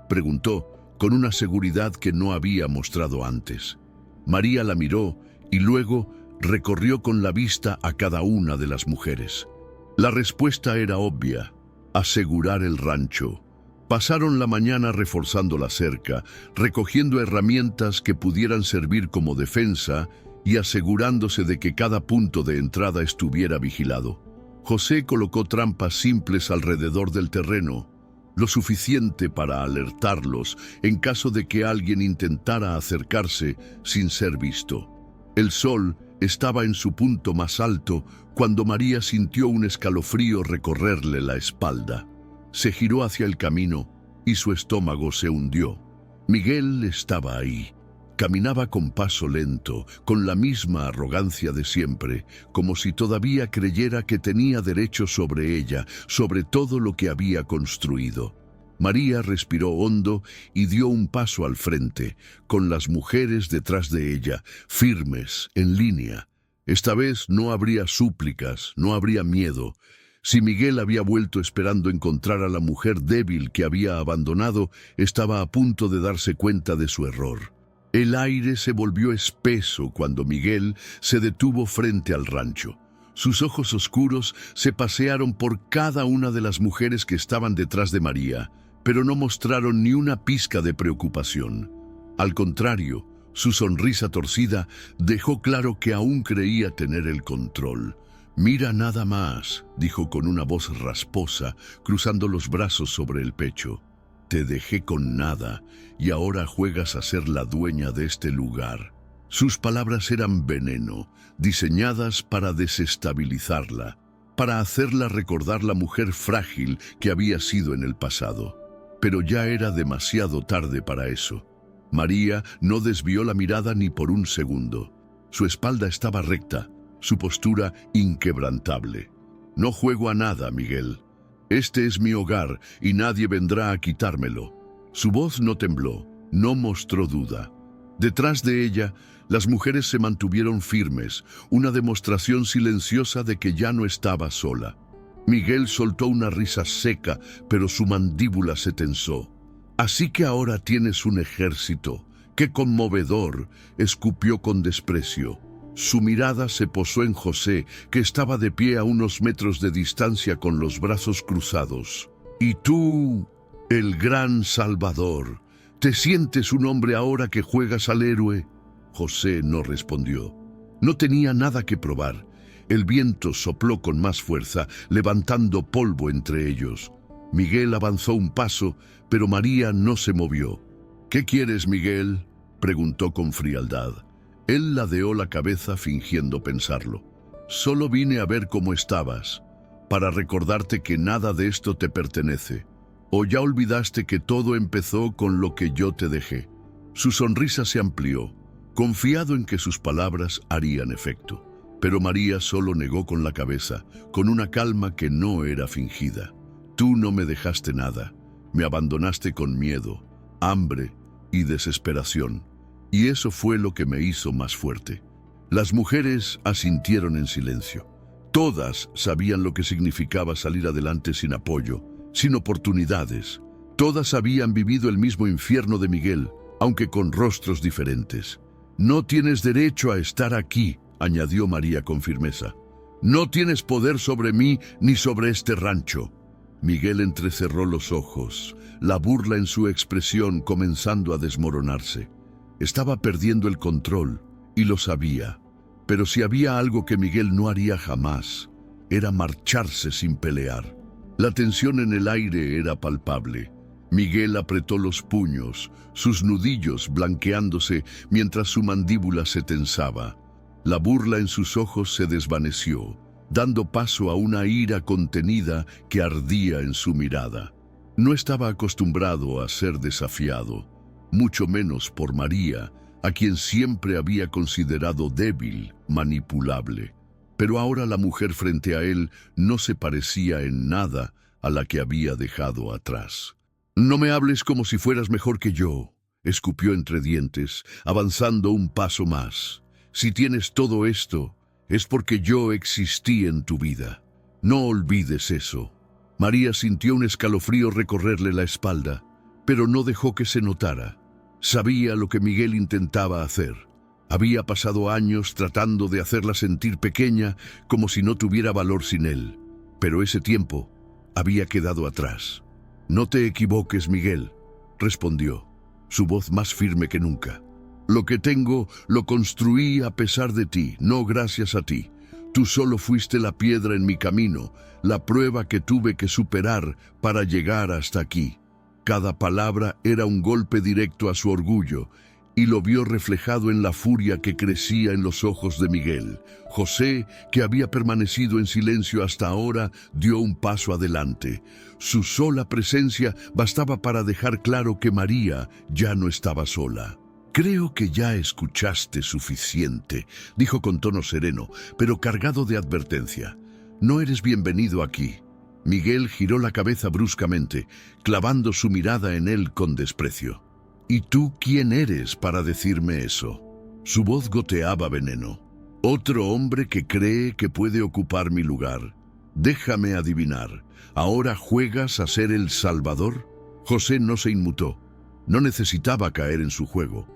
preguntó, con una seguridad que no había mostrado antes. María la miró y luego recorrió con la vista a cada una de las mujeres. La respuesta era obvia: asegurar el rancho. Pasaron la mañana reforzando la cerca, recogiendo herramientas que pudieran servir como defensa y asegurándose de que cada punto de entrada estuviera vigilado. José colocó trampas simples alrededor del terreno, lo suficiente para alertarlos en caso de que alguien intentara acercarse sin ser visto. El sol estaba en su punto más alto cuando María sintió un escalofrío recorrerle la espalda. Se giró hacia el camino y su estómago se hundió. Miguel estaba ahí. Caminaba con paso lento, con la misma arrogancia de siempre, como si todavía creyera que tenía derecho sobre ella, sobre todo lo que había construido. María respiró hondo y dio un paso al frente, con las mujeres detrás de ella, firmes, en línea. Esta vez no habría súplicas, no habría miedo. Si Miguel había vuelto esperando encontrar a la mujer débil que había abandonado, estaba a punto de darse cuenta de su error. El aire se volvió espeso cuando Miguel se detuvo frente al rancho. Sus ojos oscuros se pasearon por cada una de las mujeres que estaban detrás de María, pero no mostraron ni una pizca de preocupación. Al contrario, su sonrisa torcida dejó claro que aún creía tener el control. «Mira nada más», dijo con una voz rasposa, cruzando los brazos sobre el pecho. «Te dejé con nada y ahora juegas a ser la dueña de este lugar». Sus palabras eran veneno, diseñadas para desestabilizarla, para hacerla recordar la mujer frágil que había sido en el pasado. Pero ya era demasiado tarde para eso. María no desvió la mirada ni por un segundo. Su espalda estaba recta, su postura inquebrantable. «No juego a nada, Miguel. Este es mi hogar y nadie vendrá a quitármelo». Su voz no tembló, no mostró duda. Detrás de ella, las mujeres se mantuvieron firmes, una demostración silenciosa de que ya no estaba sola. Miguel soltó una risa seca, pero su mandíbula se tensó. «Así que ahora tienes un ejército. ¡Qué conmovedor!», escupió con desprecio. Su mirada se posó en José, que estaba de pie a unos metros de distancia con los brazos cruzados. «¿Y tú, el gran Salvador, te sientes un hombre ahora que juegas al héroe?». José no respondió. No tenía nada que probar. El viento sopló con más fuerza, levantando polvo entre ellos. Miguel avanzó un paso, pero María no se movió. «¿Qué quieres, Miguel?», preguntó con frialdad. Él ladeó la cabeza fingiendo pensarlo. «Solo vine a ver cómo estabas, para recordarte que nada de esto te pertenece. ¿O ya olvidaste que todo empezó con lo que yo te dejé?». Su sonrisa se amplió, confiado en que sus palabras harían efecto. Pero María solo negó con la cabeza, con una calma que no era fingida. «Tú no me dejaste nada. Me abandonaste con miedo, hambre y desesperación. Y eso fue lo que me hizo más fuerte». Las mujeres asintieron en silencio. Todas sabían lo que significaba salir adelante sin apoyo, sin oportunidades. Todas habían vivido el mismo infierno de Miguel, aunque con rostros diferentes. «No tienes derecho a estar aquí», añadió María con firmeza. «No tienes poder sobre mí ni sobre este rancho». Miguel entrecerró los ojos, la burla en su expresión comenzando a desmoronarse. Estaba perdiendo el control, y lo sabía. Pero si había algo que Miguel no haría jamás, era marcharse sin pelear. La tensión en el aire era palpable. Miguel apretó los puños, sus nudillos blanqueándose mientras su mandíbula se tensaba. La burla en sus ojos se desvaneció, dando paso a una ira contenida que ardía en su mirada. No estaba acostumbrado a ser desafiado, mucho menos por María, a quien siempre había considerado débil, manipulable. Pero ahora la mujer frente a él no se parecía en nada a la que había dejado atrás. «No me hables como si fueras mejor que yo», escupió entre dientes, avanzando un paso más. «Si tienes todo esto, es porque yo existí en tu vida. No olvides eso». María sintió un escalofrío recorrerle la espalda, pero no dejó que se notara. Sabía lo que Miguel intentaba hacer. Había pasado años tratando de hacerla sentir pequeña, como si no tuviera valor sin él. Pero ese tiempo había quedado atrás. «No te equivoques, Miguel», respondió, su voz más firme que nunca. «Lo que tengo lo construí a pesar de ti, no gracias a ti. Tú solo fuiste la piedra en mi camino, la prueba que tuve que superar para llegar hasta aquí». Cada palabra era un golpe directo a su orgullo, y lo vio reflejado en la furia que crecía en los ojos de Miguel. José, que había permanecido en silencio hasta ahora, dio un paso adelante. Su sola presencia bastaba para dejar claro que María ya no estaba sola. «Creo que ya escuchaste suficiente», dijo con tono sereno, pero cargado de advertencia. «No eres bienvenido aquí». Miguel giró la cabeza bruscamente, clavando su mirada en él con desprecio. «¿Y tú quién eres para decirme eso?». Su voz goteaba veneno. «Otro hombre que cree que puede ocupar mi lugar. Déjame adivinar, ¿ahora juegas a ser el Salvador?». José no se inmutó. No necesitaba caer en su juego.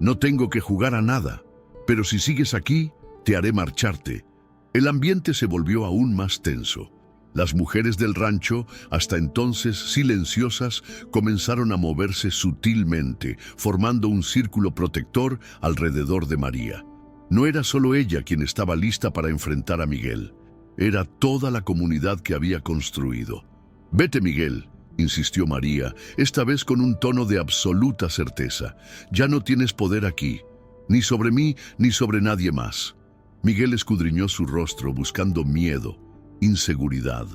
«No tengo que jugar a nada, pero si sigues aquí, te haré marcharte». El ambiente se volvió aún más tenso. Las mujeres del rancho, hasta entonces silenciosas, comenzaron a moverse sutilmente, formando un círculo protector alrededor de María. No era solo ella quien estaba lista para enfrentar a Miguel. Era toda la comunidad que había construido. «Vete, Miguel», insistió María, esta vez con un tono de absoluta certeza. «Ya no tienes poder aquí, ni sobre mí ni sobre nadie más». Miguel escudriñó su rostro buscando miedo, inseguridad,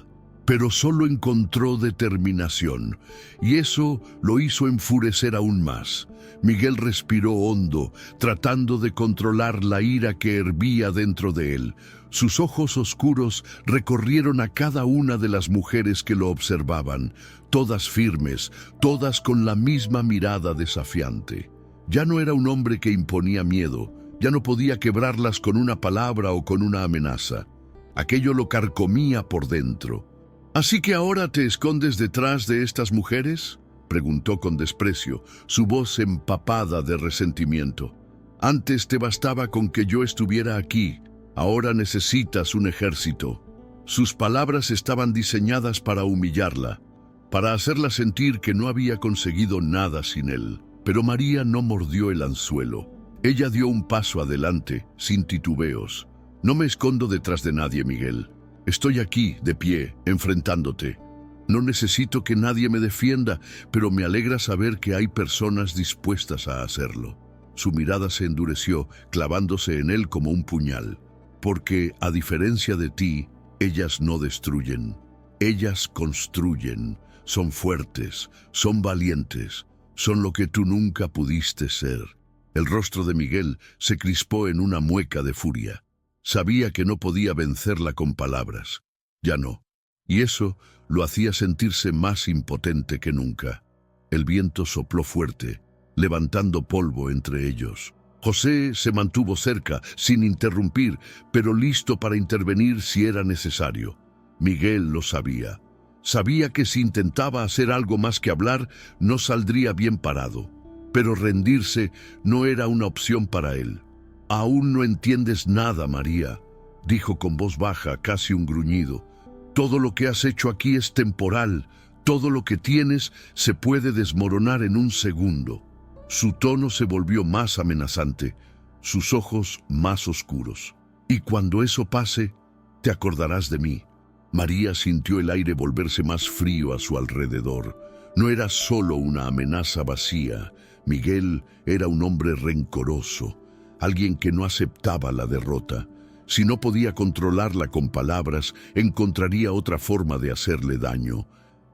pero solo encontró determinación, y eso lo hizo enfurecer aún más. Miguel respiró hondo, tratando de controlar la ira que hervía dentro de él. Sus ojos oscuros recorrieron a cada una de las mujeres que lo observaban, todas firmes, todas con la misma mirada desafiante. Ya no era un hombre que imponía miedo, ya no podía quebrarlas con una palabra o con una amenaza. Aquello lo carcomía por dentro. «¿Así que ahora te escondes detrás de estas mujeres?», preguntó con desprecio, su voz empapada de resentimiento. «Antes te bastaba con que yo estuviera aquí, ahora necesitas un ejército». Sus palabras estaban diseñadas para humillarla, para hacerla sentir que no había conseguido nada sin él. Pero María no mordió el anzuelo. Ella dio un paso adelante, sin titubeos. «No me escondo detrás de nadie, Miguel. Estoy aquí, de pie, enfrentándote. No necesito que nadie me defienda, pero me alegra saber que hay personas dispuestas a hacerlo». Su mirada se endureció, clavándose en él como un puñal. «Porque, a diferencia de ti, ellas no destruyen. Ellas construyen. Son fuertes, son valientes, son lo que tú nunca pudiste ser». El rostro de Miguel se crispó en una mueca de furia. Sabía que no podía vencerla con palabras. Ya no. Y eso lo hacía sentirse más impotente que nunca. El viento sopló fuerte, levantando polvo entre ellos. José se mantuvo cerca, sin interrumpir, pero listo para intervenir si era necesario. Miguel lo sabía. Sabía que si intentaba hacer algo más que hablar, no saldría bien parado. Pero rendirse no era una opción para él. «Aún no entiendes nada, María», dijo con voz baja, casi un gruñido. «Todo lo que has hecho aquí es temporal. Todo lo que tienes se puede desmoronar en un segundo». Su tono se volvió más amenazante, sus ojos más oscuros. «Y cuando eso pase, te acordarás de mí». María sintió el aire volverse más frío a su alrededor. No era solo una amenaza vacía. Miguel era un hombre rencoroso, alguien que no aceptaba la derrota. Si no podía controlarla con palabras, encontraría otra forma de hacerle daño.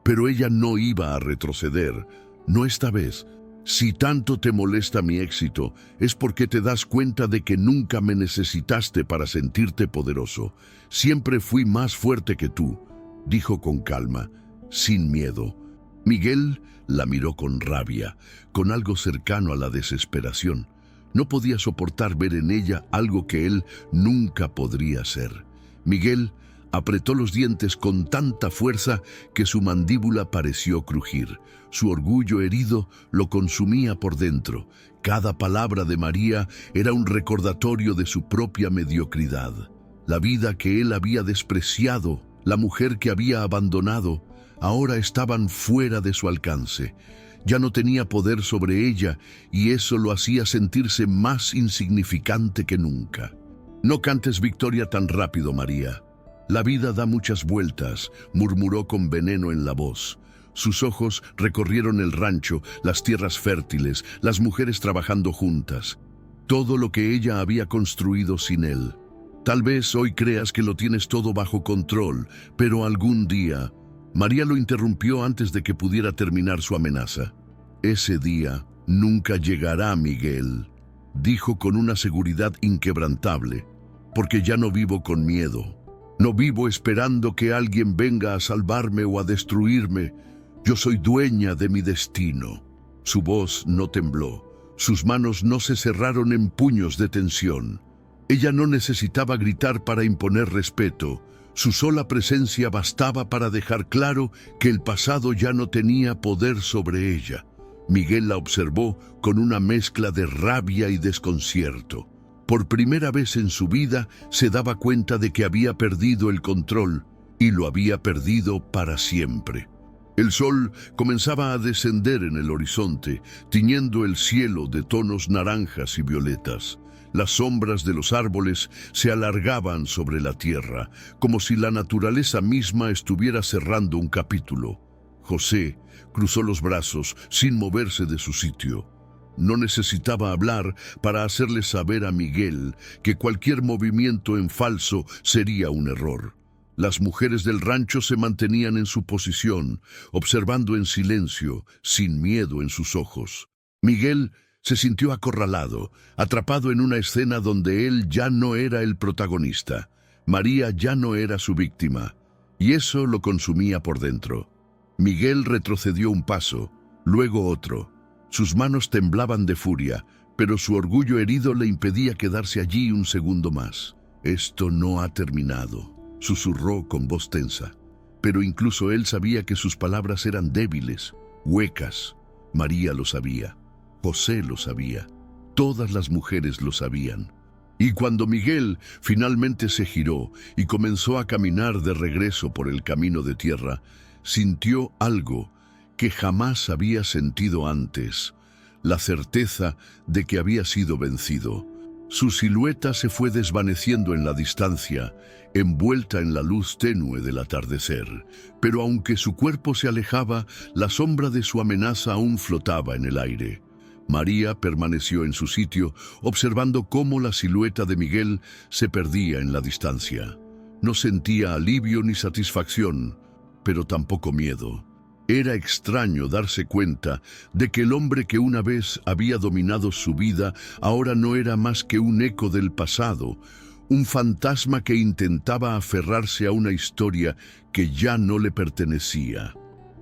Pero ella no iba a retroceder, no esta vez. Si tanto te molesta mi éxito, es porque te das cuenta de que nunca me necesitaste para sentirte poderoso. Siempre fui más fuerte que tú, dijo con calma, sin miedo. Miguel la miró con rabia, con algo cercano a la desesperación. No podía soportar ver en ella algo que él nunca podría ser. Miguel apretó los dientes con tanta fuerza que su mandíbula pareció crujir. Su orgullo herido lo consumía por dentro. Cada palabra de María era un recordatorio de su propia mediocridad. La vida que él había despreciado, la mujer que había abandonado, ahora estaban fuera de su alcance. Ya no tenía poder sobre ella y eso lo hacía sentirse más insignificante que nunca. No cantes victoria tan rápido, María. La vida da muchas vueltas, murmuró con veneno en la voz. Sus ojos recorrieron el rancho, las tierras fértiles, las mujeres trabajando juntas. Todo lo que ella había construido sin él. Tal vez hoy creas que lo tienes todo bajo control, pero algún día... María lo interrumpió antes de que pudiera terminar su amenaza. Ese día nunca llegará, Miguel, dijo con una seguridad inquebrantable, porque ya no vivo con miedo. No vivo esperando que alguien venga a salvarme o a destruirme. Yo soy dueña de mi destino. Su voz no tembló. Sus manos no se cerraron en puños de tensión. Ella no necesitaba gritar para imponer respeto. Su sola presencia bastaba para dejar claro que el pasado ya no tenía poder sobre ella. Miguel la observó con una mezcla de rabia y desconcierto. Por primera vez en su vida se daba cuenta de que había perdido el control y lo había perdido para siempre. El sol comenzaba a descender en el horizonte, tiñendo el cielo de tonos naranjas y violetas. Las sombras de los árboles se alargaban sobre la tierra, como si la naturaleza misma estuviera cerrando un capítulo. José cruzó los brazos sin moverse de su sitio. No necesitaba hablar para hacerle saber a Miguel que cualquier movimiento en falso sería un error. Las mujeres del rancho se mantenían en su posición, observando en silencio, sin miedo en sus ojos. Miguel se sintió acorralado, atrapado en una escena donde él ya no era el protagonista. María ya no era su víctima, y eso lo consumía por dentro. Miguel retrocedió un paso, luego otro. Sus manos temblaban de furia, pero su orgullo herido le impedía quedarse allí un segundo más. «Esto no ha terminado», susurró con voz tensa. Pero incluso él sabía que sus palabras eran débiles, huecas. María lo sabía. José lo sabía. Todas las mujeres lo sabían. Y cuando Miguel finalmente se giró y comenzó a caminar de regreso por el camino de tierra, sintió algo que jamás había sentido antes, la certeza de que había sido vencido. Su silueta se fue desvaneciendo en la distancia, envuelta en la luz tenue del atardecer, pero aunque su cuerpo se alejaba, la sombra de su amenaza aún flotaba en el aire. María permaneció en su sitio, observando cómo la silueta de Miguel se perdía en la distancia. No sentía alivio ni satisfacción, pero tampoco miedo. Era extraño darse cuenta de que el hombre que una vez había dominado su vida ahora no era más que un eco del pasado, un fantasma que intentaba aferrarse a una historia que ya no le pertenecía.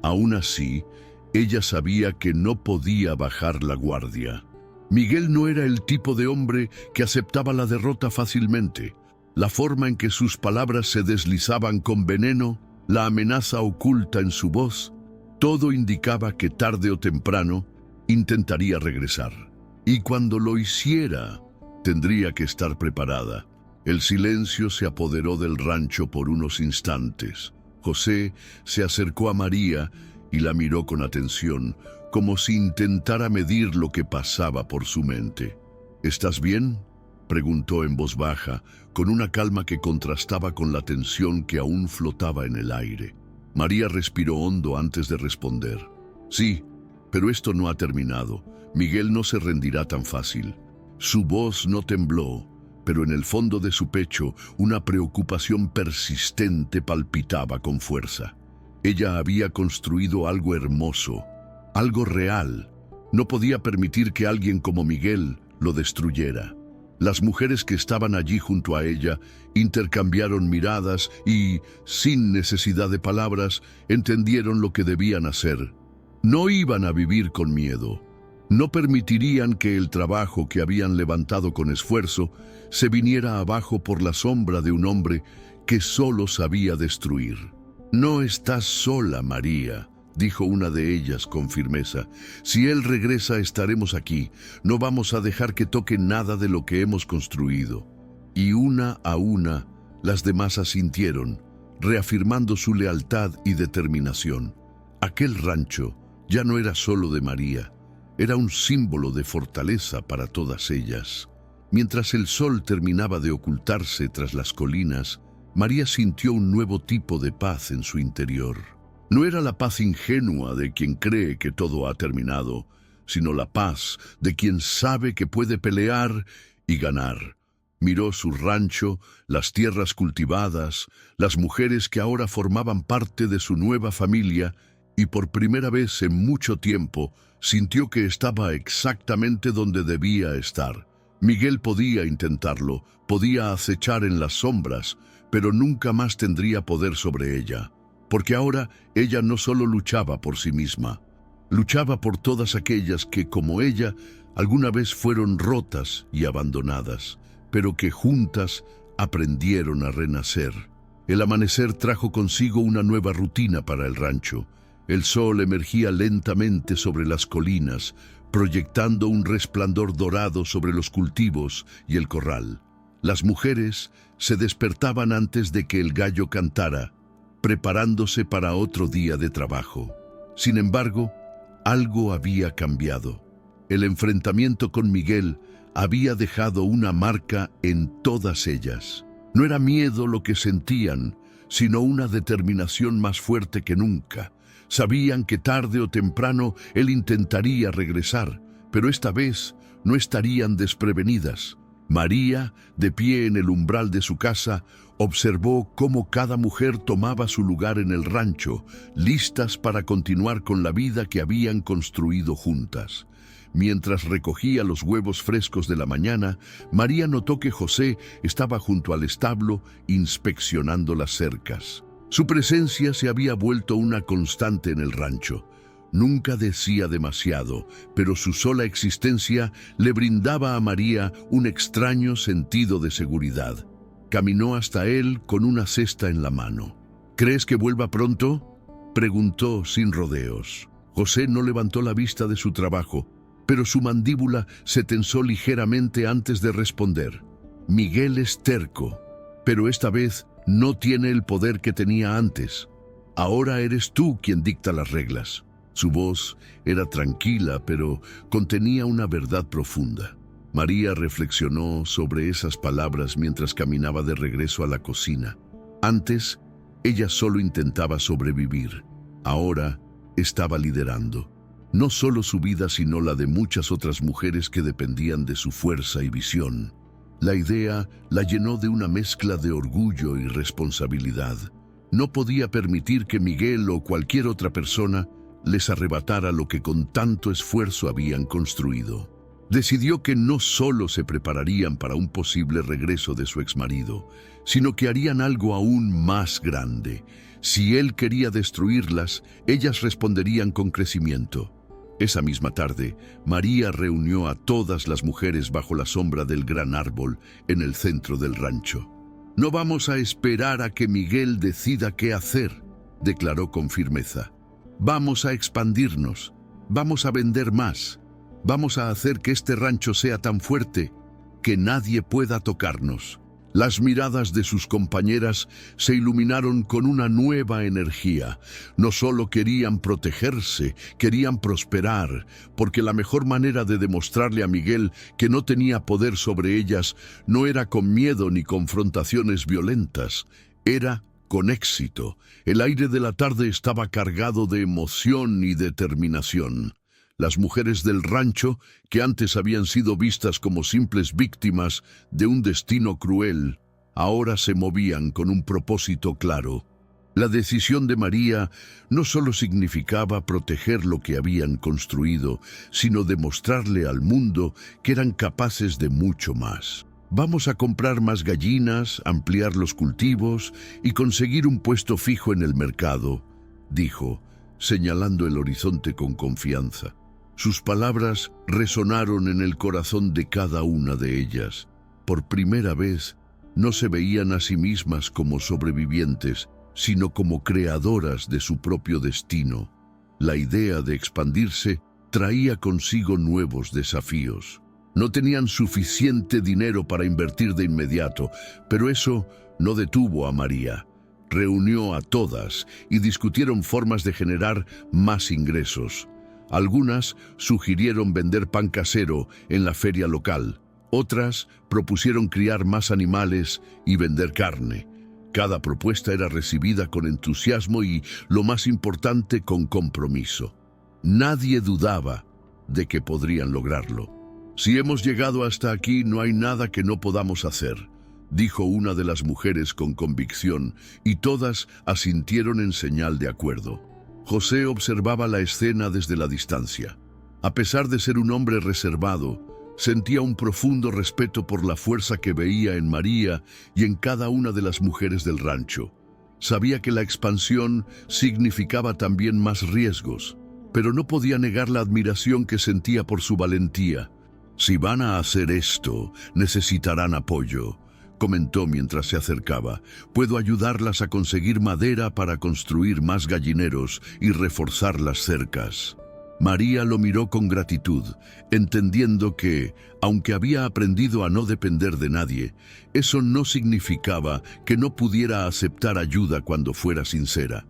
Aún así, ella sabía que no podía bajar la guardia. Miguel no era el tipo de hombre que aceptaba la derrota fácilmente. La forma en que sus palabras se deslizaban con veneno, la amenaza oculta en su voz, todo indicaba que tarde o temprano intentaría regresar. Y cuando lo hiciera, tendría que estar preparada. El silencio se apoderó del rancho por unos instantes. José se acercó a María y la miró con atención, como si intentara medir lo que pasaba por su mente. «¿Estás bien?», preguntó en voz baja, con una calma que contrastaba con la tensión que aún flotaba en el aire. María respiró hondo antes de responder. «Sí, pero esto no ha terminado. Miguel no se rendirá tan fácil». Su voz no tembló, pero en el fondo de su pecho una preocupación persistente palpitaba con fuerza. Ella había construido algo hermoso, algo real, No podía permitir que alguien como Miguel lo destruyera. Las mujeres que estaban allí junto a ella intercambiaron miradas y, sin necesidad de palabras, entendieron lo que debían hacer. No iban a vivir con miedo. No permitirían que el trabajo que habían levantado con esfuerzo se viniera abajo por la sombra de un hombre que solo sabía destruir. «No estás sola, María», dijo una de ellas con firmeza. «Si él regresa, estaremos aquí. No vamos a dejar que toque nada de lo que hemos construido». Y una a una, las demás asintieron, reafirmando su lealtad y determinación. Aquel rancho ya no era solo de María, era un símbolo de fortaleza para todas ellas. Mientras el sol terminaba de ocultarse tras las colinas, María sintió un nuevo tipo de paz en su interior. No era la paz ingenua de quien cree que todo ha terminado, sino la paz de quien sabe que puede pelear y ganar. Miró su rancho, las tierras cultivadas, las mujeres que ahora formaban parte de su nueva familia, y por primera vez en mucho tiempo sintió que estaba exactamente donde debía estar. Miguel podía intentarlo, podía acechar en las sombras, pero nunca más tendría poder sobre ella, porque ahora ella no solo luchaba por sí misma, luchaba por todas aquellas que, como ella, alguna vez fueron rotas y abandonadas, pero que juntas aprendieron a renacer. El amanecer trajo consigo una nueva rutina para el rancho. El sol emergía lentamente sobre las colinas, proyectando un resplandor dorado sobre los cultivos y el corral. Las mujeres se despertaban antes de que el gallo cantara, preparándose para otro día de trabajo. Sin embargo, algo había cambiado. El enfrentamiento con Miguel había dejado una marca en todas ellas. No era miedo lo que sentían, sino una determinación más fuerte que nunca. Sabían que tarde o temprano él intentaría regresar, pero esta vez no estarían desprevenidas. María, de pie en el umbral de su casa, observó cómo cada mujer tomaba su lugar en el rancho, listas para continuar con la vida que habían construido juntas. Mientras recogía los huevos frescos de la mañana, María notó que José estaba junto al establo inspeccionando las cercas. Su presencia se había vuelto una constante en el rancho. Nunca decía demasiado, pero su sola existencia le brindaba a María un extraño sentido de seguridad. Caminó hasta él con una cesta en la mano. «¿Crees que vuelva pronto?», preguntó sin rodeos. José no levantó la vista de su trabajo, pero su mandíbula se tensó ligeramente antes de responder. «Miguel es terco, pero esta vez no tiene el poder que tenía antes. Ahora eres tú quien dicta las reglas». Su voz era tranquila, pero contenía una verdad profunda. María reflexionó sobre esas palabras mientras caminaba de regreso a la cocina. Antes, ella solo intentaba sobrevivir. Ahora, estaba liderando. No solo su vida, sino la de muchas otras mujeres que dependían de su fuerza y visión. La idea la llenó de una mezcla de orgullo y responsabilidad. No podía permitir que Miguel o cualquier otra persona les arrebatara lo que con tanto esfuerzo habían construido. Decidió que no solo se prepararían para un posible regreso de su exmarido, sino que harían algo aún más grande. Si él quería destruirlas, ellas responderían con crecimiento. Esa misma tarde, María reunió a todas las mujeres bajo la sombra del gran árbol en el centro del rancho. «No vamos a esperar a que Miguel decida qué hacer», declaró con firmeza. «Vamos a expandirnos, vamos a vender más, vamos a hacer que este rancho sea tan fuerte que nadie pueda tocarnos». Las miradas de sus compañeras se iluminaron con una nueva energía. No solo querían protegerse, querían prosperar, porque la mejor manera de demostrarle a Miguel que no tenía poder sobre ellas no era con miedo ni confrontaciones violentas, era con éxito. El aire de la tarde estaba cargado de emoción y determinación. Las mujeres del rancho, que antes habían sido vistas como simples víctimas de un destino cruel, ahora se movían con un propósito claro: La decisión de María no solo significaba proteger lo que habían construido, sino demostrarle al mundo que eran capaces de mucho más. Vamos a comprar más gallinas, ampliar los cultivos y conseguir un puesto fijo en el mercado, dijo, señalando el horizonte con confianza. Sus palabras resonaron en el corazón de cada una de ellas. Por primera vez, no se veían a sí mismas como sobrevivientes, sino como creadoras de su propio destino. La idea de expandirse traía consigo nuevos desafíos. No tenían suficiente dinero para invertir de inmediato, pero eso no detuvo a María. Reunió a todas y discutieron formas de generar más ingresos. Algunas sugirieron vender pan casero en la feria local. Otras propusieron criar más animales y vender carne. Cada propuesta era recibida con entusiasmo y, lo más importante, con compromiso. Nadie dudaba de que podrían lograrlo. «Si hemos llegado hasta aquí, no hay nada que no podamos hacer», dijo una de las mujeres con convicción, y todas asintieron en señal de acuerdo. José observaba la escena desde la distancia. A pesar de ser un hombre reservado, sentía un profundo respeto por la fuerza que veía en María y en cada una de las mujeres del rancho. Sabía que la expansión significaba también más riesgos, pero no podía negar la admiración que sentía por su valentía. «Si van a hacer esto, necesitarán apoyo», comentó mientras se acercaba. «Puedo ayudarlas a conseguir madera para construir más gallineros y reforzar las cercas». María lo miró con gratitud, entendiendo que, aunque había aprendido a no depender de nadie, eso no significaba que no pudiera aceptar ayuda cuando fuera sincera.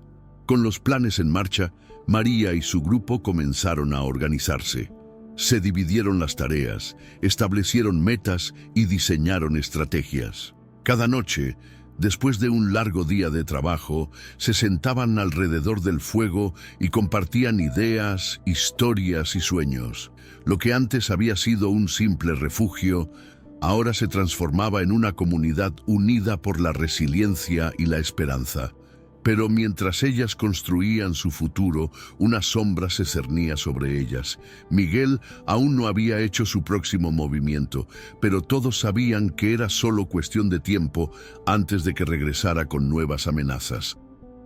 Con los planes en marcha, María y su grupo comenzaron a organizarse. Se dividieron las tareas, establecieron metas y diseñaron estrategias. Cada noche, después de un largo día de trabajo, se sentaban alrededor del fuego y compartían ideas, historias y sueños. Lo que antes había sido un simple refugio, ahora se transformaba en una comunidad unida por la resiliencia y la esperanza. Pero mientras ellas construían su futuro, una sombra se cernía sobre ellas. Miguel aún no había hecho su próximo movimiento, pero todos sabían que era solo cuestión de tiempo antes de que regresara con nuevas amenazas.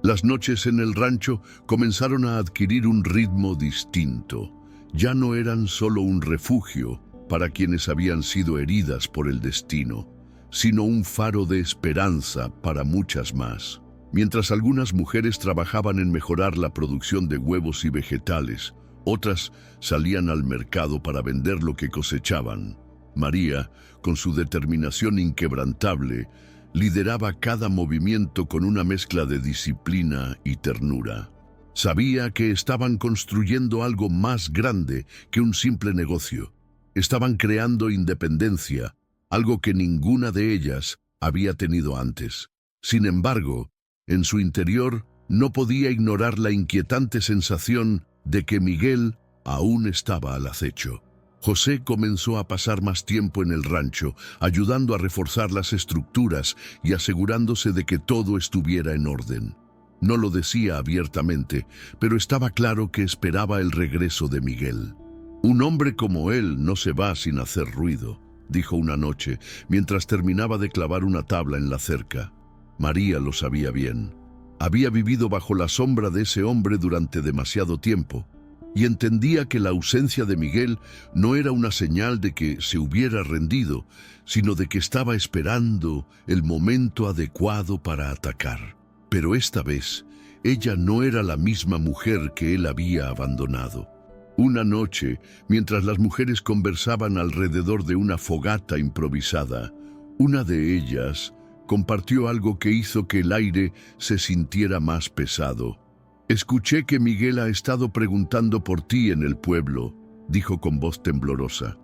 Las noches en el rancho comenzaron a adquirir un ritmo distinto. Ya no eran solo un refugio para quienes habían sido heridas por el destino, sino un faro de esperanza para muchas más. Mientras algunas mujeres trabajaban en mejorar la producción de huevos y vegetales, otras salían al mercado para vender lo que cosechaban. María, con su determinación inquebrantable, lideraba cada movimiento con una mezcla de disciplina y ternura. Sabía que estaban construyendo algo más grande que un simple negocio. Estaban creando independencia, algo que ninguna de ellas había tenido antes. Sin embargo, en su interior no podía ignorar la inquietante sensación de que Miguel aún estaba al acecho. José comenzó a pasar más tiempo en el rancho, ayudando a reforzar las estructuras y asegurándose de que todo estuviera en orden. No lo decía abiertamente, pero estaba claro que esperaba el regreso de Miguel. «Un hombre como él no se va sin hacer ruido», dijo una noche, mientras terminaba de clavar una tabla en la cerca. María lo sabía bien. Había vivido bajo la sombra de ese hombre durante demasiado tiempo y entendía que la ausencia de Miguel no era una señal de que se hubiera rendido, sino de que estaba esperando el momento adecuado para atacar. Pero esta vez, ella no era la misma mujer que él había abandonado. Una noche, mientras las mujeres conversaban alrededor de una fogata improvisada, una de ellas compartió algo que hizo que el aire se sintiera más pesado. «Escuché que Miguel ha estado preguntando por ti en el pueblo», dijo con voz temblorosa.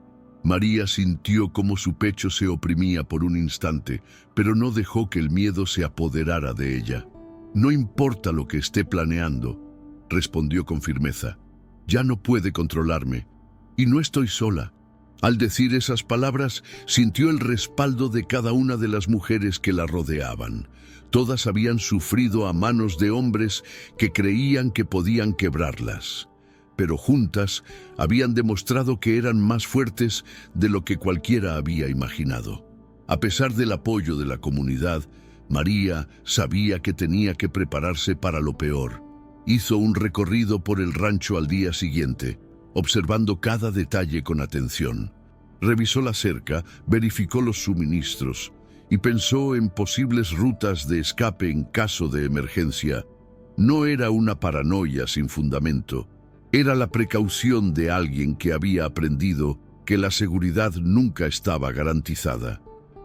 María sintió cómo su pecho se oprimía por un instante, pero no dejó que el miedo se apoderara de ella. «No importa lo que esté planeando», respondió con firmeza. «Ya no puede controlarme. Y no estoy sola. Al decir esas palabras, sintió el respaldo de cada una de las mujeres que la rodeaban. Todas habían sufrido a manos de hombres que creían que podían quebrarlas, pero juntas habían demostrado que eran más fuertes de lo que cualquiera había imaginado. A pesar del apoyo de la comunidad, María sabía que tenía que prepararse para lo peor. Hizo un recorrido por el rancho al día siguiente, observando cada detalle con atención. Revisó la cerca, verificó los suministros y pensó en posibles rutas de escape en caso de emergencia. No era una paranoia sin fundamento, era la precaución de alguien que había aprendido que la seguridad nunca estaba garantizada.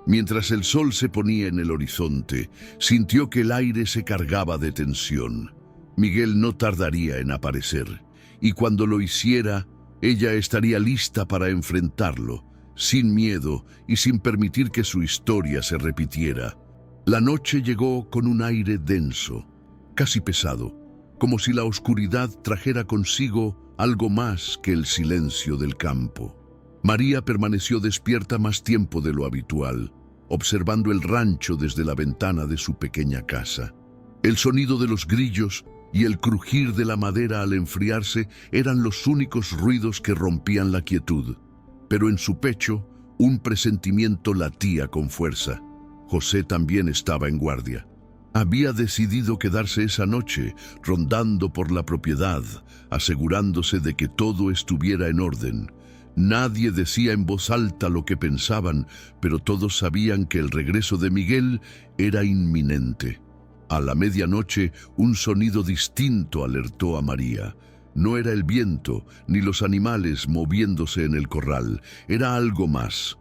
Mientras el sol se ponía en el horizonte, sintió que el aire se cargaba de tensión. Miguel no tardaría en aparecer, y cuando lo hiciera, ella estaría lista para enfrentarlo, sin miedo y sin permitir que su historia se repitiera. La noche llegó con un aire denso, casi pesado, como si la oscuridad trajera consigo algo más que el silencio del campo. María permaneció despierta más tiempo de lo habitual, observando el rancho desde la ventana de su pequeña casa. El sonido de los grillos y el crujir de la madera al enfriarse eran los únicos ruidos que rompían la quietud. Pero en su pecho, un presentimiento latía con fuerza. José también estaba en guardia. Había decidido quedarse esa noche, rondando por la propiedad, asegurándose de que todo estuviera en orden. Nadie decía en voz alta lo que pensaban, pero todos sabían que el regreso de Miguel era inminente. A la medianoche, un sonido distinto alertó a María. No era el viento, ni los animales moviéndose en el corral, era algo más.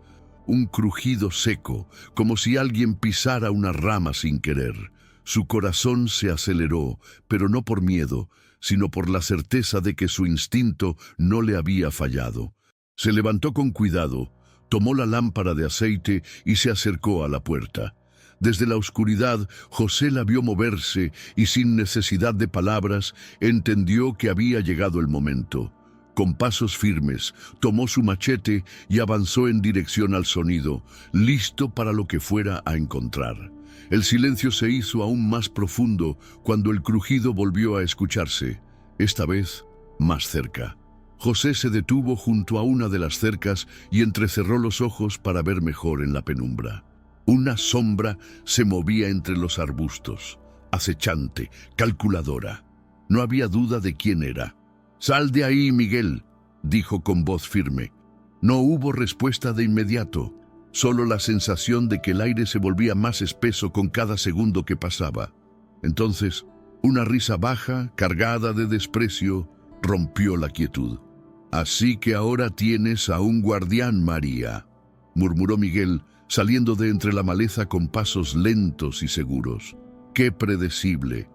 Un crujido seco, como si alguien pisara una rama sin querer. Su corazón se aceleró, pero no por miedo, sino por la certeza de que su instinto no le había fallado. Se levantó con cuidado, tomó la lámpara de aceite y se acercó a la puerta. Desde la oscuridad, José la vio moverse y sin necesidad de palabras, entendió que había llegado el momento. Con pasos firmes, tomó su machete y avanzó en dirección al sonido, listo para lo que fuera a encontrar. El silencio se hizo aún más profundo cuando el crujido volvió a escucharse, esta vez más cerca. José se detuvo junto a una de las cercas y entrecerró los ojos para ver mejor en la penumbra. Una sombra se movía entre los arbustos, acechante, calculadora. No había duda de quién era. «Sal de ahí, Miguel», dijo con voz firme. No hubo respuesta de inmediato, solo la sensación de que el aire se volvía más espeso con cada segundo que pasaba. Entonces, una risa baja, cargada de desprecio, rompió la quietud. «Así que ahora tienes a un guardián, María», murmuró Miguel, saliendo de entre la maleza con pasos lentos y seguros. «Qué predecible».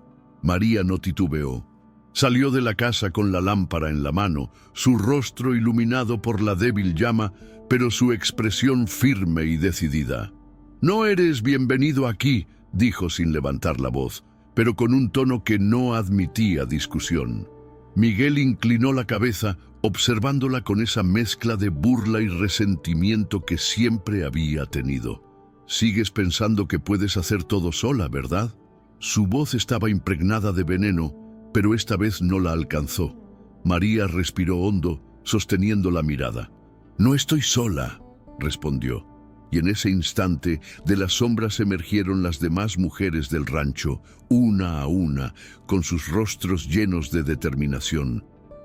María no titubeó. Salió de la casa con la lámpara en la mano, su rostro iluminado por la débil llama, pero su expresión firme y decidida. «No eres bienvenido aquí», dijo sin levantar la voz, pero con un tono que no admitía discusión. Miguel inclinó la cabeza, observándola con esa mezcla de burla y resentimiento que siempre había tenido. «Sigues pensando que puedes hacer todo sola, ¿verdad?». Su voz estaba impregnada de veneno, pero esta vez no la alcanzó. María respiró hondo, sosteniendo la mirada. «No estoy sola», respondió. Y en ese instante, de las sombras emergieron las demás mujeres del rancho, una a una, con sus rostros llenos de determinación.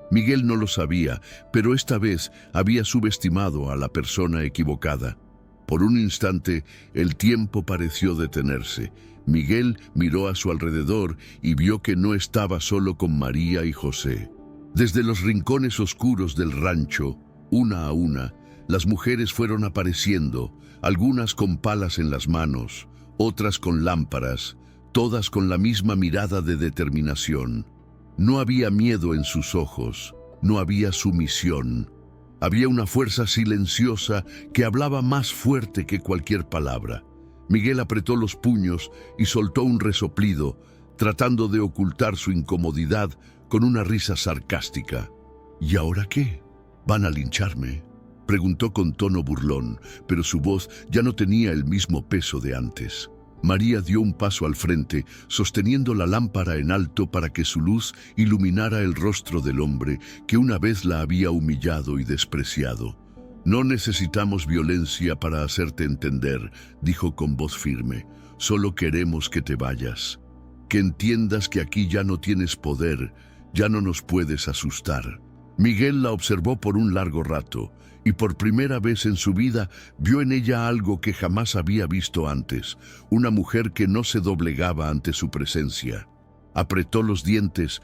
Miguel no lo sabía, pero esta vez había subestimado a la persona equivocada. Por un instante, el tiempo pareció detenerse. Miguel miró a su alrededor y vio que no estaba solo con María y José. Desde los rincones oscuros del rancho, una a una, las mujeres fueron apareciendo, algunas con palas en las manos, otras con lámparas, todas con la misma mirada de determinación. No había miedo en sus ojos, no había sumisión. Había una fuerza silenciosa que hablaba más fuerte que cualquier palabra. Miguel apretó los puños y soltó un resoplido, tratando de ocultar su incomodidad con una risa sarcástica. «¿Y ahora qué? ¿Van a lincharme?», Preguntó con tono burlón, pero su voz ya no tenía el mismo peso de antes. María dio un paso al frente, sosteniendo la lámpara en alto para que su luz iluminara el rostro del hombre que una vez la había humillado y despreciado. «No necesitamos violencia para hacerte entender», dijo con voz firme. «Solo queremos que te vayas. Que entiendas que aquí ya no tienes poder, ya no nos puedes asustar». Miguel la observó por un largo rato, y por primera vez en su vida vio en ella algo que jamás había visto antes, una mujer que no se doblegaba ante su presencia. Apretó los dientes,